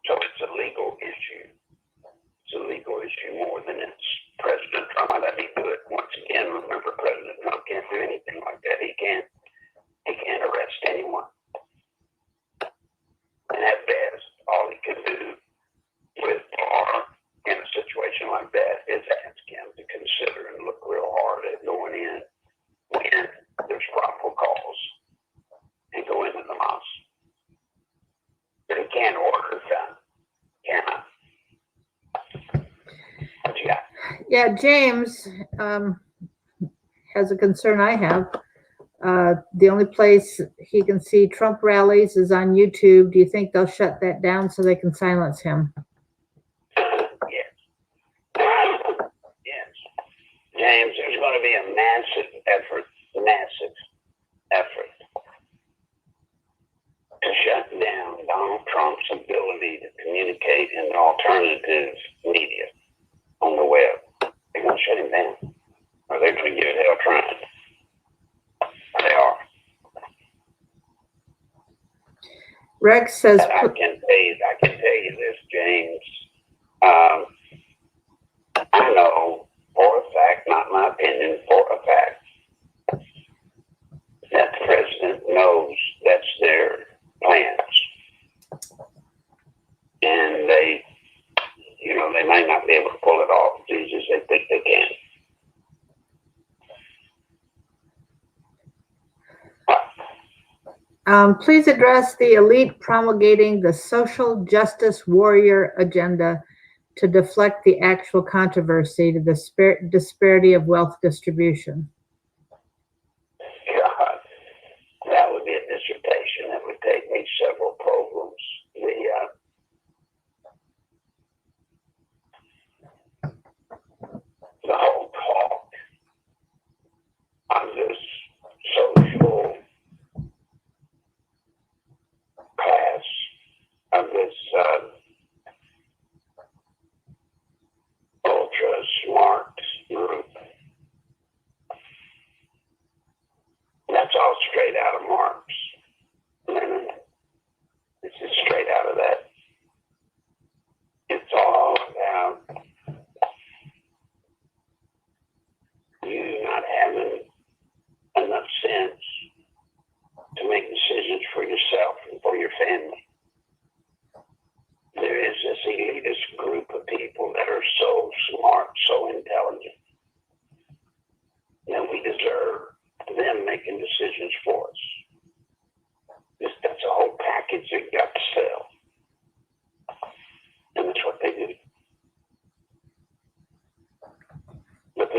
[SPEAKER 2] So it's a legal issue. It's a legal issue more than it's President Trump. That he do it once again. Remember, President Trump can't do anything like that. He can't arrest anyone. And at best, all he can do with Barr in a situation like that is ask him to consider and look real hard at going in when there's probable cause and go into the mosque. But he can't order it done. Cannot. What you got?
[SPEAKER 1] Yeah, James has a concern I have. The only place he can see Trump rallies is on YouTube. Do you think they'll shut that down so they can silence him?
[SPEAKER 2] Yes. James, there's going to be a massive effort to shut down Donald Trump's ability to communicate in the alternative media on the web. They're going to shut him down, or they're going to give it hell trying. They are.
[SPEAKER 1] Rex says,
[SPEAKER 2] But I can tell you this, James. I know for a fact, not my opinion, for a fact, that the president knows that's their plans. And they may not be able to pull it off as easy as they think they can.
[SPEAKER 1] Please address the elite promulgating the social justice warrior agenda to deflect the actual controversy to the disparity of wealth distribution.
[SPEAKER 2] God, that would be a dissertation that would take me several programs. The whole talk on this social class of this ultra smart group. That's all straight out of Marx. This is straight out of that. It's all about you not having enough sense to make decisions for yourself and for your family. There is this elitist group of people that are so smart, so intelligent, that we deserve them making decisions for us. That's a whole package they've got to sell. And that's what they do. But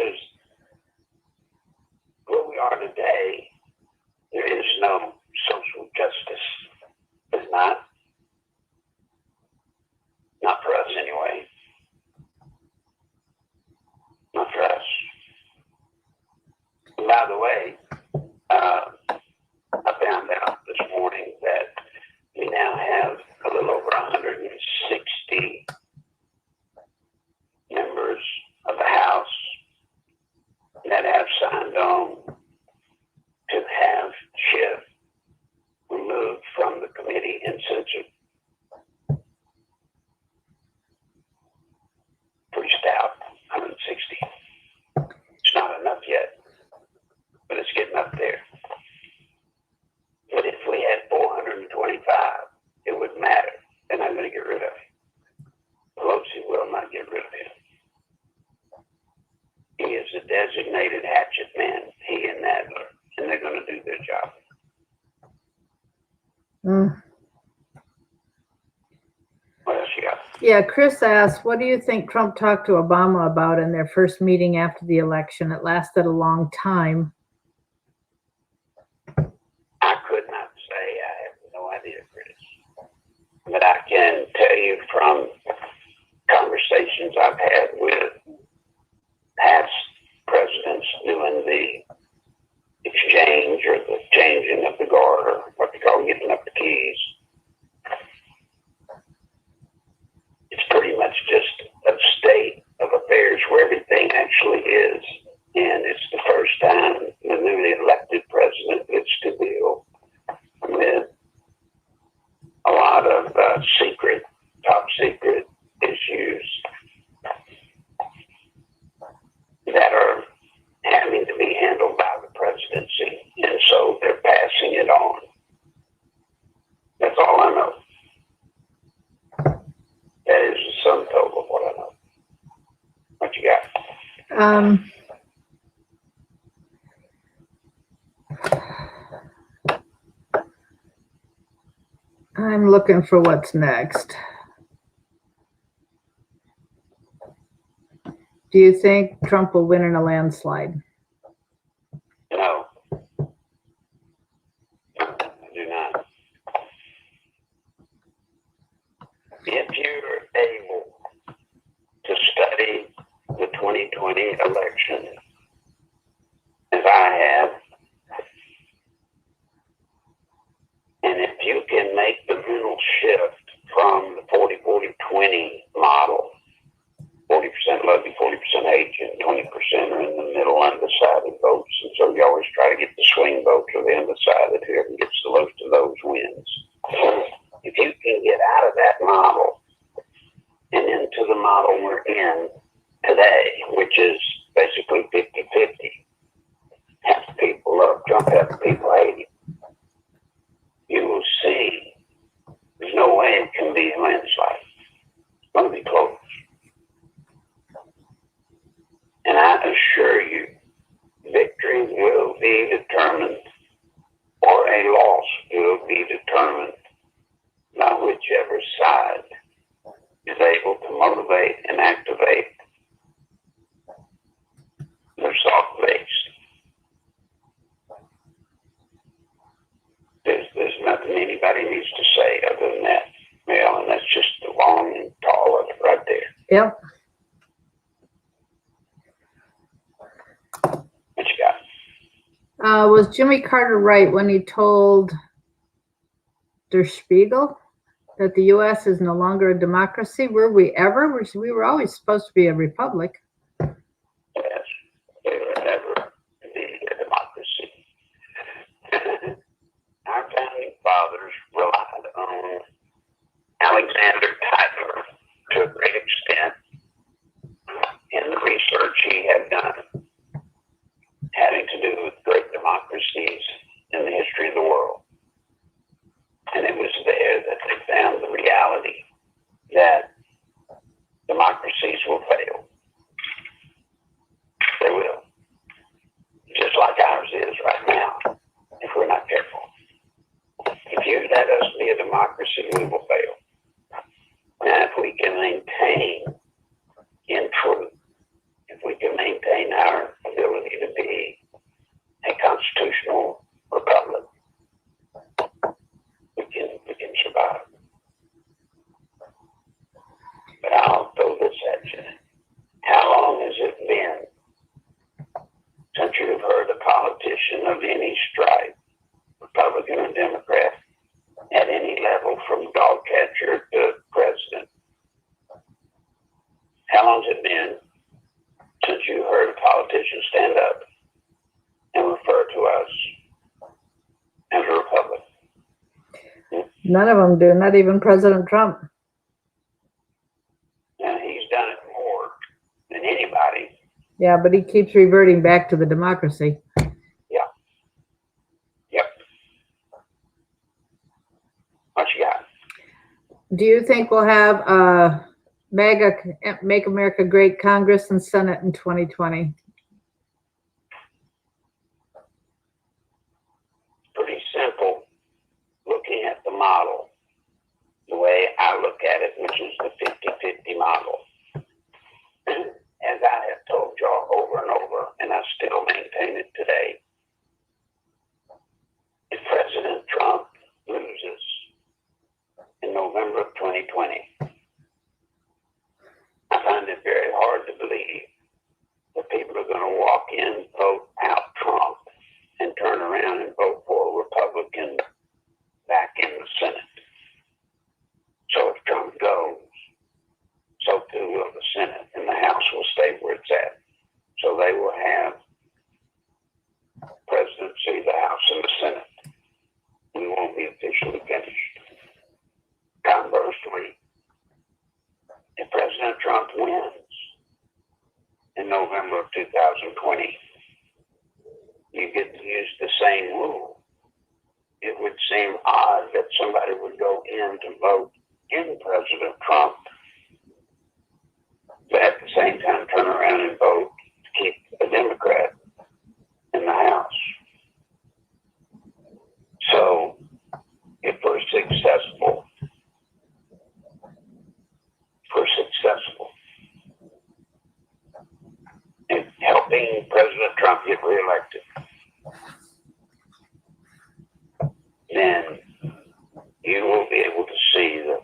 [SPEAKER 2] where we are today, there is no social justice. There's not. Not for us anyway. Not for us. And by the way, I found out this morning that we now have a little over 160 members of the House that have signed on to have Schiff removed from the committee and censored. Pretty stout, 160. It's not enough yet, but it's getting up there. But if we had 425, it wouldn't matter. They're not going to get rid of him. Pelosi will not get rid of him. He is a designated hatchet man, he and Nadler, and they're going to do their job. What else you got?
[SPEAKER 1] Yeah, Chris asked, what do you think Trump talked to Obama about in their first meeting after the election? It lasted a long time.
[SPEAKER 2] I could not say. I have no idea, Chris. But I can tell you from conversations I've had with past presidents doing the exchange or the changing of the guard, or what they call giving up the keys. It's pretty much just a state of affairs where everything actually is. And it's the first time the newly elected president gets to deal with a lot of top secret issues that are having to be handled by the presidency. And so they're passing it on. That's all I know. That is the sum total of what I know. What you got?
[SPEAKER 1] I'm looking for what's next. Do you think Trump will win in a landslide?
[SPEAKER 2] No. I do not. If you're able to study the 2020 election, as I have, and if you can make the mental shift from the 40-40-20 model, 40% love you, 40% hate you, and 20% are in the middle undecided votes, and so you always try to get the swing votes or the undecided. Whoever gets the most of those wins. if you can get out of that model and into the model we're in today, which is basically 50-50, half the people love Trump, half the people hate him, you will see there's no way it can be a landslide. It's going to be close. And I assure you, victory will be determined, or a loss will be determined by whichever side is able to motivate and activate their soft base. There's nothing anybody needs to say other than that, Mel, and that's just the long and tall of it right there.
[SPEAKER 1] Yep.
[SPEAKER 2] What you got?
[SPEAKER 1] Was Jimmy Carter right when he told Der Spiegel that the U.S. is no longer a democracy? Were we ever? We were always supposed to be a republic.
[SPEAKER 2] Yes, we were never to be a democracy. Our founding fathers relied on Alexander Tytler to a great extent in the research he had done having to do with great democracies in the history of the world. And it was there that they found the reality that democracies will fail. They will. Just like ours is right now, if we're not careful. If you let us be a democracy, we will fail. Now, if we can maintain in truth, if we can maintain our ability to be a constitutional republic, we can survive. But I'll throw this at you. How long has it been since you've heard a politician of any stripe, Republican or Democrat, at any level from dog catcher to president? How long has it been since you heard a politician stand up and refer to us as a republic?
[SPEAKER 1] None of them do, not even President Trump.
[SPEAKER 2] And he's done it more than anybody.
[SPEAKER 1] Yeah, but he keeps reverting back to the democracy.
[SPEAKER 2] Yeah. Yep. What you got?
[SPEAKER 1] Do you think we'll have a MAGA, Make America Great Congress and Senate in 2020?
[SPEAKER 2] Pretty simple. Looking at the model, the way I look at it, which is the 50-50 model. As I have told y'all over and over, and I still maintain it today, if President Trump loses in November of 2020, I find it very hard to believe that people are going to walk in, vote out Trump, and turn around and vote for a Republican back in the Senate. So if Trump goes, so too will the Senate, and the House will stay where it's at. So they will have presidency, the House, and the Senate. We won't be officially finished. Conversely, if President Trump wins in November of 2020, you get to use the same rule. It would seem odd that somebody would go in to vote in President Trump, but at the same time turn around and vote to keep a Democrat in the House. So if we're successful in helping President Trump get reelected, then you will be able to see that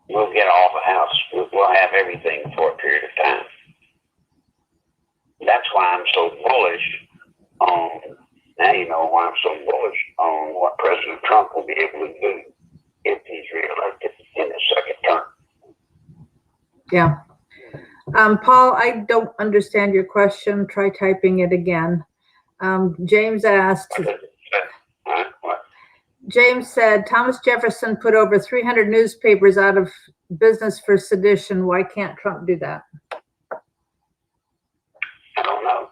[SPEAKER 2] we'll get all the House. We'll have everything for a period of time. That's why I'm so bullish on, now you know why I'm so bullish on what President Trump will be able to do if he's reelected in his second term.
[SPEAKER 1] Yeah. Paul, I don't understand your question. Try typing it again. James asked, James said, Thomas Jefferson put over 300 newspapers out of business for sedition. Why can't Trump do that?
[SPEAKER 2] I don't know.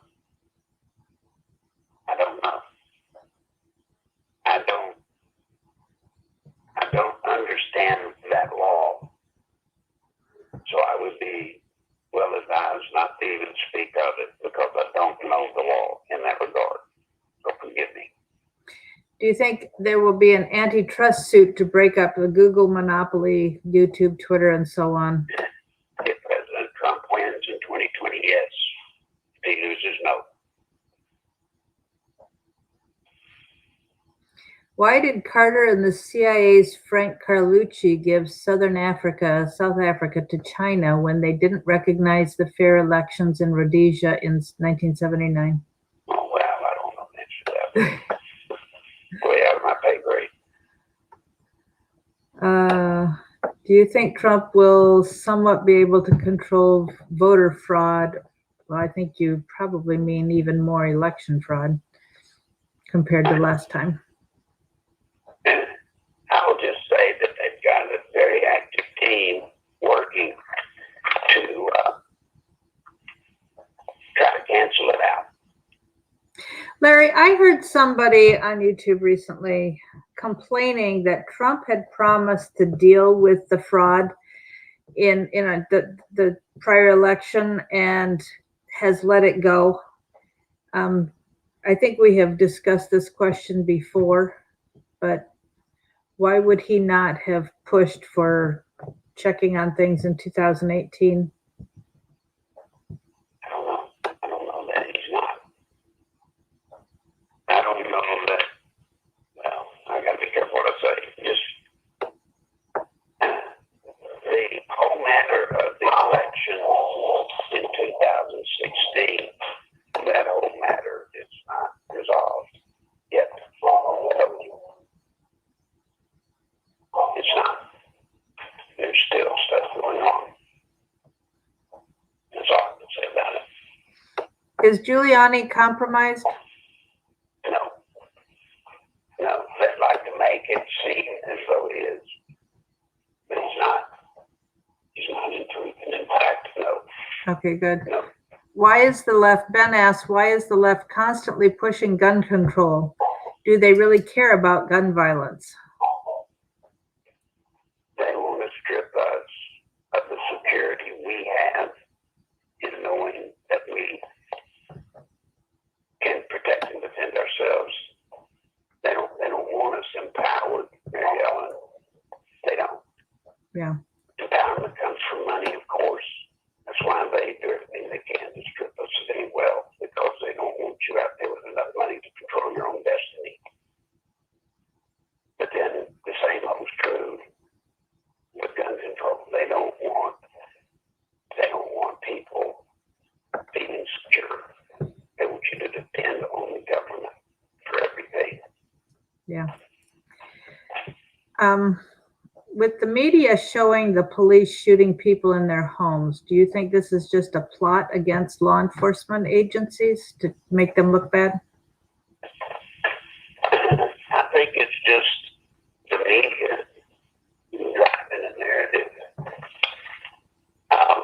[SPEAKER 2] I don't know. I don't understand that law. So I would be well advised not to even speak of it because I don't know the law in that regard. So forgive me.
[SPEAKER 1] Do you think there will be an antitrust suit to break up the Google monopoly, YouTube, Twitter, and so on?
[SPEAKER 2] If President Trump wins in 2020, yes. If he loses, no.
[SPEAKER 1] Why did Carter and the CIA's Frank Carlucci give South Africa to China when they didn't recognize the fair elections in Rhodesia in 1979?
[SPEAKER 2] Oh, well, I don't know the answer to that. Way out of my pay grade.
[SPEAKER 1] Do you think Trump will somewhat be able to control voter fraud? Well, I think you probably mean even more election fraud compared to last time.
[SPEAKER 2] I'll just say that they've got a very active team working to try to cancel it out.
[SPEAKER 1] Larry, I heard somebody on YouTube recently complaining that Trump had promised to deal with the fraud in the prior election and has let it go. I think we have discussed this question before, but why would he not have pushed for checking on things in 2018?
[SPEAKER 2] I don't know that he's not. I don't know that. Well, I got to be careful what I say. Just the whole matter of the election in 2016, that whole matter is not resolved yet. It's not. There's still stuff going on. That's all I can say about it.
[SPEAKER 1] Is Giuliani compromised?
[SPEAKER 2] No. No. They'd like to make it seem as though it is. But he's not. He's not in truth and in fact, no.
[SPEAKER 1] Okay, good.
[SPEAKER 2] No.
[SPEAKER 1] Why is the left, Ben asks, why is the left constantly pushing gun control? Do they really care about gun violence?
[SPEAKER 2] They want to strip us of the security we have in knowing that we can protect and defend ourselves. They don't want us empowered, Mary Ellen. They don't.
[SPEAKER 1] Yeah.
[SPEAKER 2] Empowerment comes from money, of course. That's why they do everything they can to strip us of any wealth, because they don't want you out there with enough money to control your own destiny. But then the same holds true with gun control. They don't want people being secure. They want you to depend on the government for everything.
[SPEAKER 1] Yeah. With the media showing the police shooting people in their homes, do you think this is just a plot against law enforcement agencies to make them look bad?
[SPEAKER 2] I think it's just the media driving a narrative of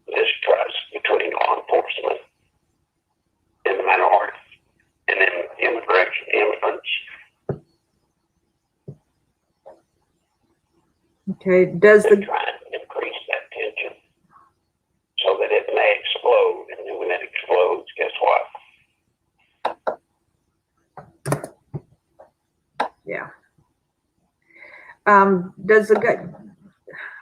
[SPEAKER 2] distrust between law enforcement and the minority, and then immigrants.
[SPEAKER 1] Okay.
[SPEAKER 2] They're trying to increase that tension so that it may explode, and then when it explodes, guess what?
[SPEAKER 1] Yeah.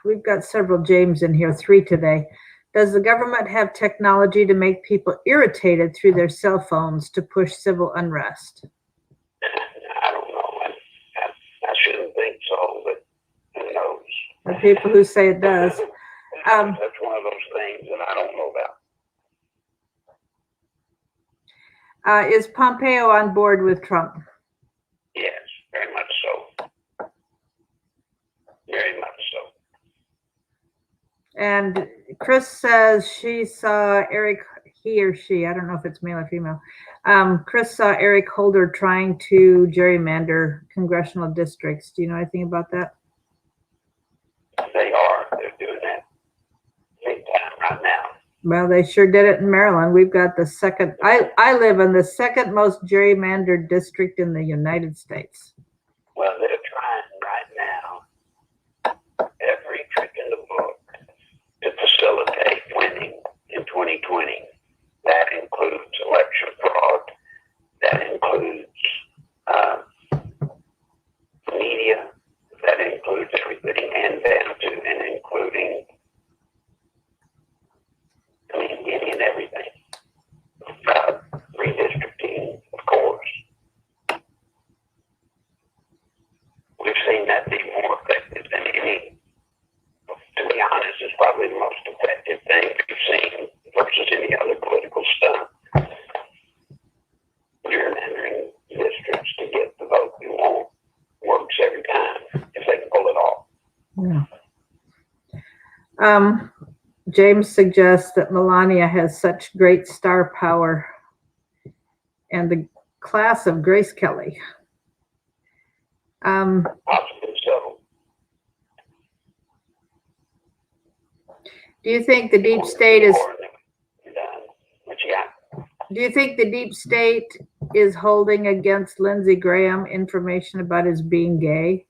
[SPEAKER 1] We've got several James in here, 3 today. Does the government have technology to make people irritated through their cell phones to push civil unrest?
[SPEAKER 2] I don't know. I shouldn't think so, but who knows?
[SPEAKER 1] The people who say it does.
[SPEAKER 2] That's one of those things that I don't know about.
[SPEAKER 1] Is Pompeo on board with Trump?
[SPEAKER 2] Yes, very much so. Very much so.
[SPEAKER 1] And Chris says she saw Eric he or she, I don't know if it's male or female. Chris saw Eric Holder trying to gerrymander congressional districts. Do you know anything about that?
[SPEAKER 2] They are. They're doing that big time right now.
[SPEAKER 1] Well, they sure did it in Maryland. We've got the second, I live in the second most gerrymandered district in the United States.
[SPEAKER 2] Well, they're trying right now every trick in the book to facilitate winning in 2020. That includes election fraud. That includes media. That includes everything, and down to and including any and everything. Redistricting, of course. We've seen that be more effective than any. To be honest, it's probably the most effective thing we've seen versus any other political stunt. Gerrymandering districts to get the vote you want works every time if they can pull it off.
[SPEAKER 1] Yeah. James suggests that Melania has such great star power and the class of Grace Kelly.
[SPEAKER 2] Possibly so.
[SPEAKER 1] Do you think the deep state is?
[SPEAKER 2] What you got?
[SPEAKER 1] Do you think the deep state is holding against Lindsey Graham information about his being gay?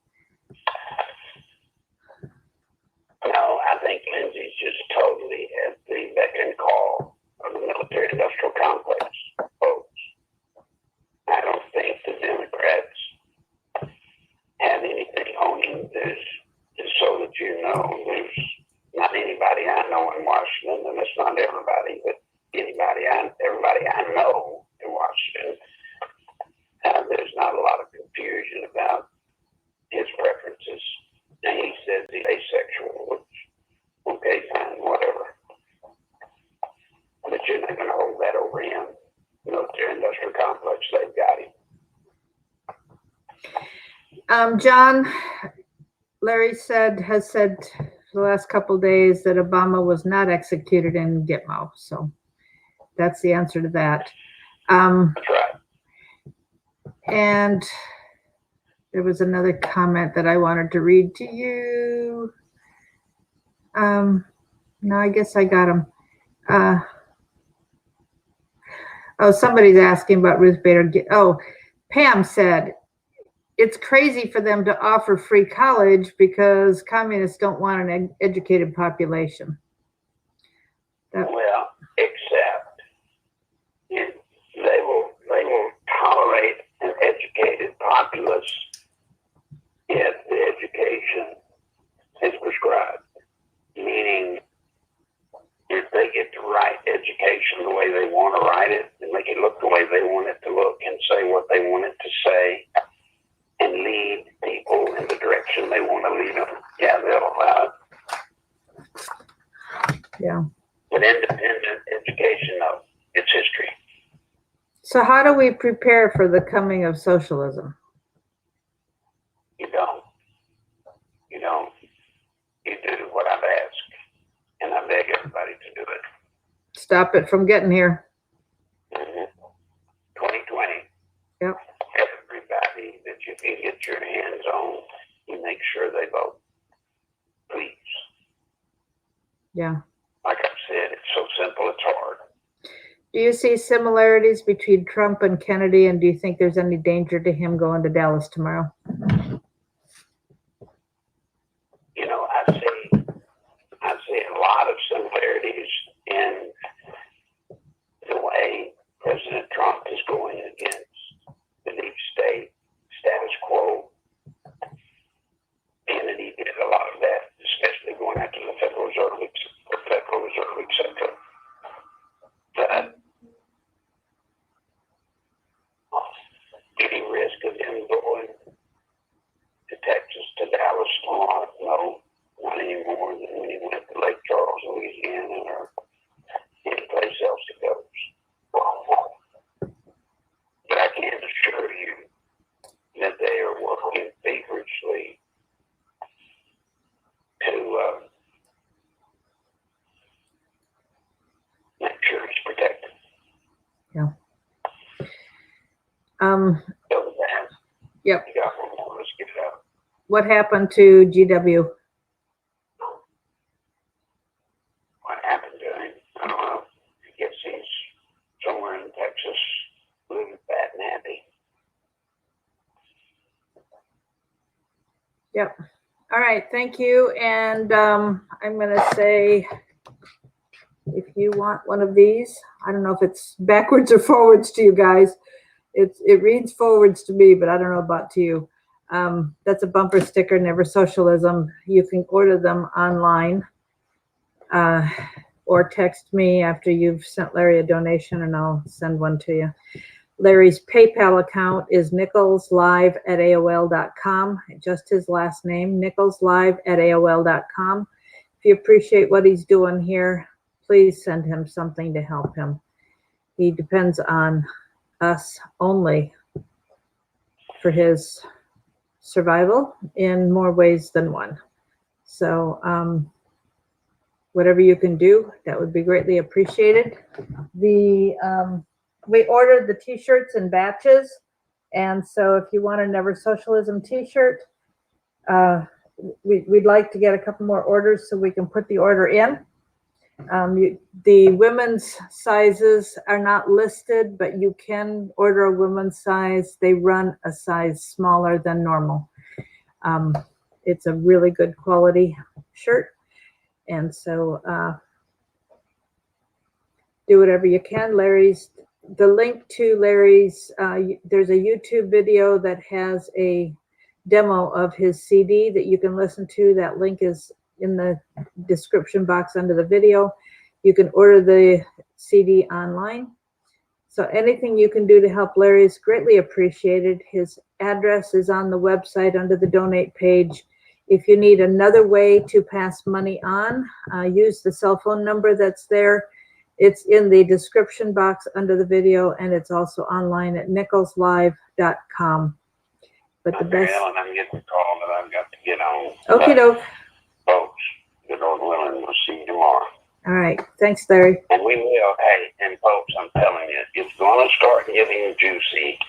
[SPEAKER 2] No, I think Lindsey's just totally at the beck and call of the military-industrial complex folks. I don't think the Democrats have anything on him. Just so that you know, there's not anybody I know in Washington, and it's not everybody, but everybody I know in Washington. There's not a lot of confusion about his preferences. And he says he's asexual, which, okay, fine, whatever. But you're not going to hold that over him. Military-industrial complex, they've got him.
[SPEAKER 1] John, Larry has said for the last couple of days that Obama was not executed in Gitmo. So that's the answer to that.
[SPEAKER 2] That's right.
[SPEAKER 1] And there was another comment that I wanted to read to you. No, I guess I got them. Somebody's asking about Ruth Bader. Pam said, it's crazy for them to offer free college because communists don't want an educated population.
[SPEAKER 2] Well, except they will tolerate an educated populace if the education is prescribed. Meaning, if they get to write education the way they want to write it, and make it look the way they want it to look, and say what they want it to say, and lead people in the direction they want to lead them, yeah, they'll allow it.
[SPEAKER 1] Yeah.
[SPEAKER 2] But independent education, no, it's history.
[SPEAKER 1] So how do we prepare for the coming of socialism?
[SPEAKER 2] You don't. You do what I've asked, and I beg everybody to do it.
[SPEAKER 1] Stop it from getting here.
[SPEAKER 2] 2020.
[SPEAKER 1] Yep.
[SPEAKER 2] Everybody that you can get your hands on, you make sure they vote. Please.
[SPEAKER 1] Yeah.
[SPEAKER 2] Like I've said, it's so simple, it's hard.
[SPEAKER 1] Do you see similarities between Trump and Kennedy, and do you think there's any danger to him going to Dallas tomorrow?
[SPEAKER 2] I see a lot of similarities in the way President Trump is going against the deep state status quo. Kennedy did a lot of that, especially going after the Federal Reserve, etc. But any risk of him going
[SPEAKER 1] Yeah. Um,
[SPEAKER 2] That was that.
[SPEAKER 1] yep.
[SPEAKER 2] You got one more. Let's get it out.
[SPEAKER 1] What happened to GW?
[SPEAKER 2] What happened to him? I don't know. I guess he's somewhere in Texas, living fat and happy.
[SPEAKER 1] Yep. All right. Thank you. And I'm going to say, if you want one of these, I don't know if it's backwards or forwards to you guys. It reads forwards to me, but I don't know about to you. That's a bumper sticker, Never Socialism. You can order them online or text me after you've sent Larry a donation and I'll send one to you. Larry's PayPal account is nicholslive@aol.com. Just his last name, nicholslive@aol.com. If you appreciate what he's doing here, please send him something to help him. He depends on us only for his survival in more ways than one. So whatever you can do, that would be greatly appreciated. We ordered the t-shirts in batches, and so if you want a Never Socialism t-shirt, we'd like to get a couple more orders so we can put the order in. The women's sizes are not listed, but you can order a women's size. They run a size smaller than normal. It's a really good quality shirt. And so do whatever you can. The link to Larry's, there's a YouTube video that has a demo of his CD that you can listen to. That link is in the description box under the video. You can order the CD online. So anything you can do to help Larry is greatly appreciated. His address is on the website under the donate page. If you need another way to pass money on, use the cell phone number that's there. It's in the description box under the video, and it's also online at nicholslive.com. But the best.
[SPEAKER 2] Ellen, I'm getting a call that I've got to get on.
[SPEAKER 1] Okay, doke.
[SPEAKER 2] Folks, good Lord willing, we'll see you tomorrow.
[SPEAKER 1] All right. Thanks, Larry.
[SPEAKER 2] And we will. Hey, and folks, I'm telling you, it's going to start getting juicy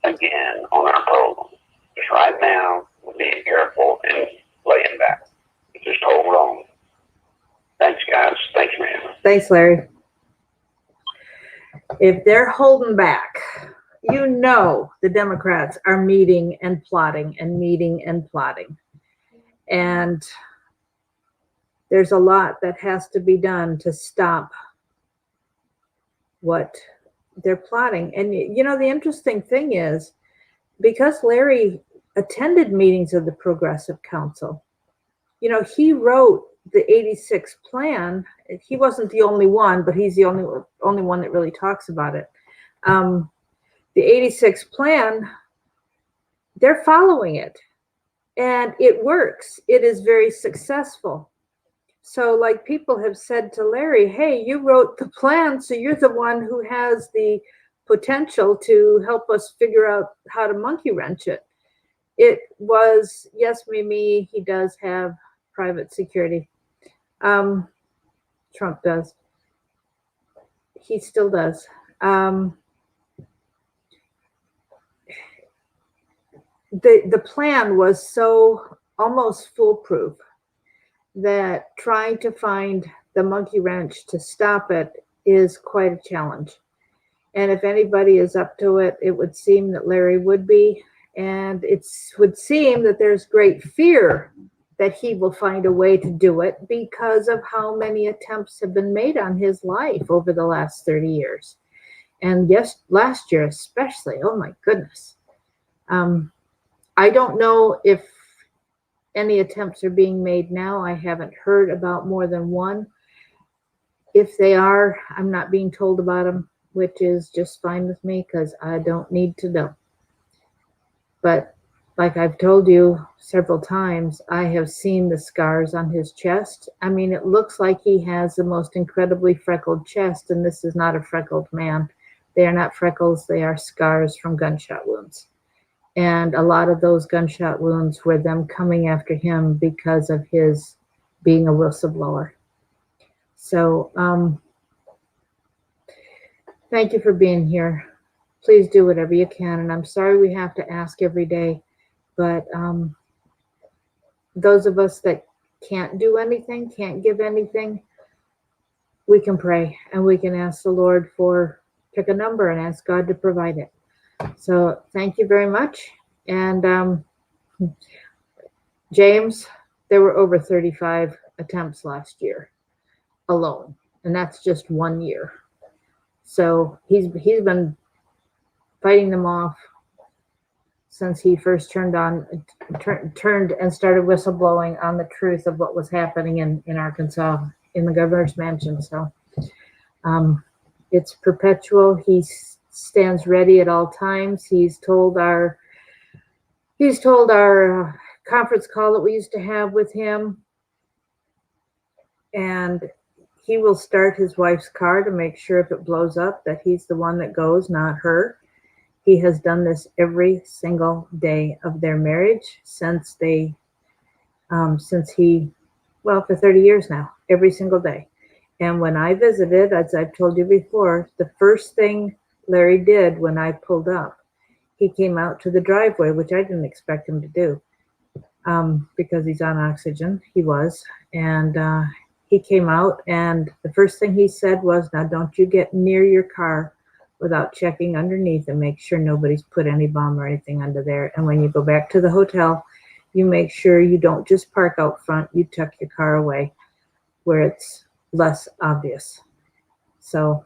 [SPEAKER 2] again on our program. Just right now, we're being careful and laying back. Just hold on. Thanks, guys. Thanks, man.
[SPEAKER 1] Thanks, Larry. If they're holding back, you know the Democrats are meeting and plotting and meeting and plotting. And there's a lot that has to be done to stop what they're plotting. And you know, the interesting thing is, because Larry attended meetings of the Progressive Council, you know, he wrote the 86 plan. He wasn't the only one, but he's the only one that really talks about it. The 86 plan, they're following it, and it works. It is very successful. So like people have said to Larry, hey, you wrote the plan, so you're the one who has the potential to help us figure out how to monkey wrench it. It was, yes, Mimi, he does have private security. Trump does. He still does. The plan was so almost foolproof that trying to find the monkey wrench to stop it is quite a challenge. And if anybody is up to it, it would seem that Larry would be. And it would seem that there's great fear that he will find a way to do it because of how many attempts have been made on his life over the last 30 years. And yes, last year especially, oh my goodness. I don't know if any attempts are being made now. I haven't heard about more than one. If they are, I'm not being told about them, which is just fine with me because I don't need to know. But like I've told you several times, I have seen the scars on his chest. I mean, it looks like he has the most incredibly freckled chest, and this is not a freckled man. They are not freckles, they are scars from gunshot wounds. And a lot of those gunshot wounds were them coming after him because of his being a whistleblower. So Thank you for being here. Please do whatever you can. And I'm sorry we have to ask every day, but those of us that can't do anything, can't give anything, we can pray and we can ask the Lord for, pick a number and ask God to provide it. So thank you very much. And James, there were over 35 attempts last year alone, and that's just 1 year. So he's been fighting them off since he first turned and started whistleblowing on the truth of what was happening in Arkansas in the governor's mansion. So it's perpetual. He stands ready at all times. He's told our conference call that we used to have with him, and he will start his wife's car to make sure if it blows up that he's the one that goes, not her. He has done this every single day of their marriage for 30 years now, every single day. And when I visited, as I've told you before, the first thing Larry did when I pulled up, he came out to the driveway, which I didn't expect him to do because he's on oxygen. He was. And he came out, and the first thing he said was, "Now don't you get near your car without checking underneath and make sure nobody's put any bomb or anything under there. And when you go back to the hotel, you make sure you don't just park out front, you tuck your car away where it's less obvious." So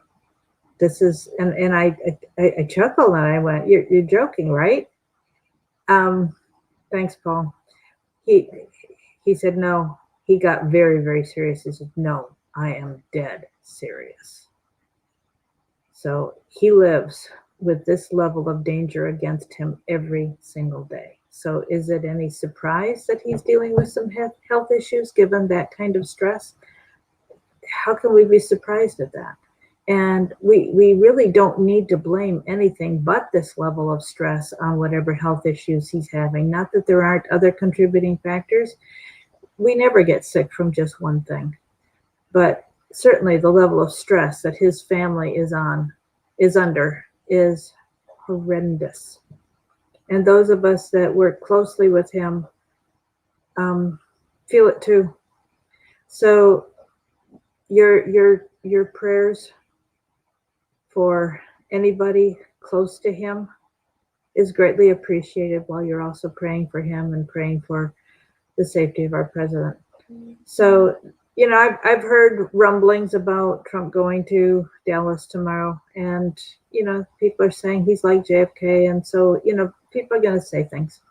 [SPEAKER 1] this is, and I chuckled and I went, you're joking, right? Thanks, Paul. He said, no. He got very, very serious. He said, no, I am dead serious. So he lives with this level of danger against him every single day. So is it any surprise that he's dealing with some health issues given that kind of stress? How can we be surprised at that? And we really don't need to blame anything but this level of stress on whatever health issues he's having. Not that there aren't other contributing factors. We never get sick from just one thing. But certainly the level of stress that his family is under is horrendous. And those of us that work closely with him feel it too. So your prayers for anybody close to him is greatly appreciated, while you're also praying for him and praying for the safety of our president. So, I've heard rumblings about Trump going to Dallas tomorrow, and, people are saying he's like JFK, and so, people are going to say things.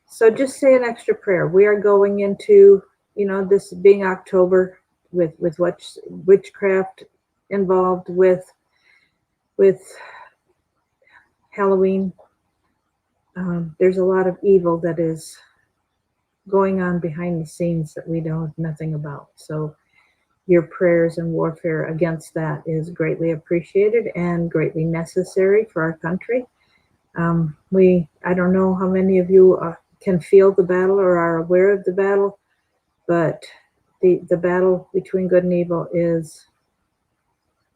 [SPEAKER 1] So just say an extra prayer. We are going into, this being October with witchcraft involved with Halloween. There's a lot of evil that is going on behind the scenes that we know nothing about. So your prayers and warfare against that is greatly appreciated and greatly necessary for our country. I don't know how many of you can feel the battle or are aware of the battle, but the battle between good and evil is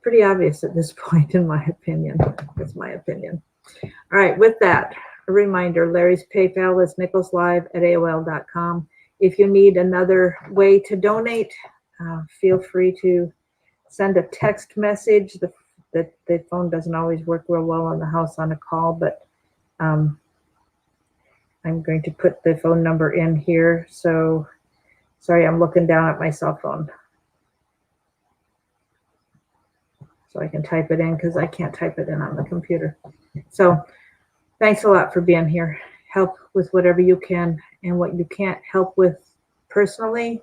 [SPEAKER 1] pretty obvious at this point, in my opinion. That's my opinion. All right, with that, a reminder, Larry's PayPal is nicholslive@aol.com. If you need another way to donate, feel free to send a text message. The phone doesn't always work real well on the house on a call, but I'm going to put the phone number in here. So, sorry, I'm looking down at my cell phone. So I can type it in because I can't type it in on the computer. So thanks a lot for being here. Help with whatever you can, and what you can't help with personally,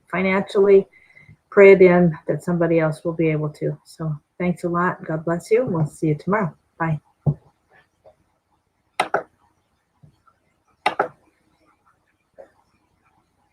[SPEAKER 1] financially, pray it in that somebody else will be able to. So thanks a lot. God bless you. We'll see you tomorrow. Bye.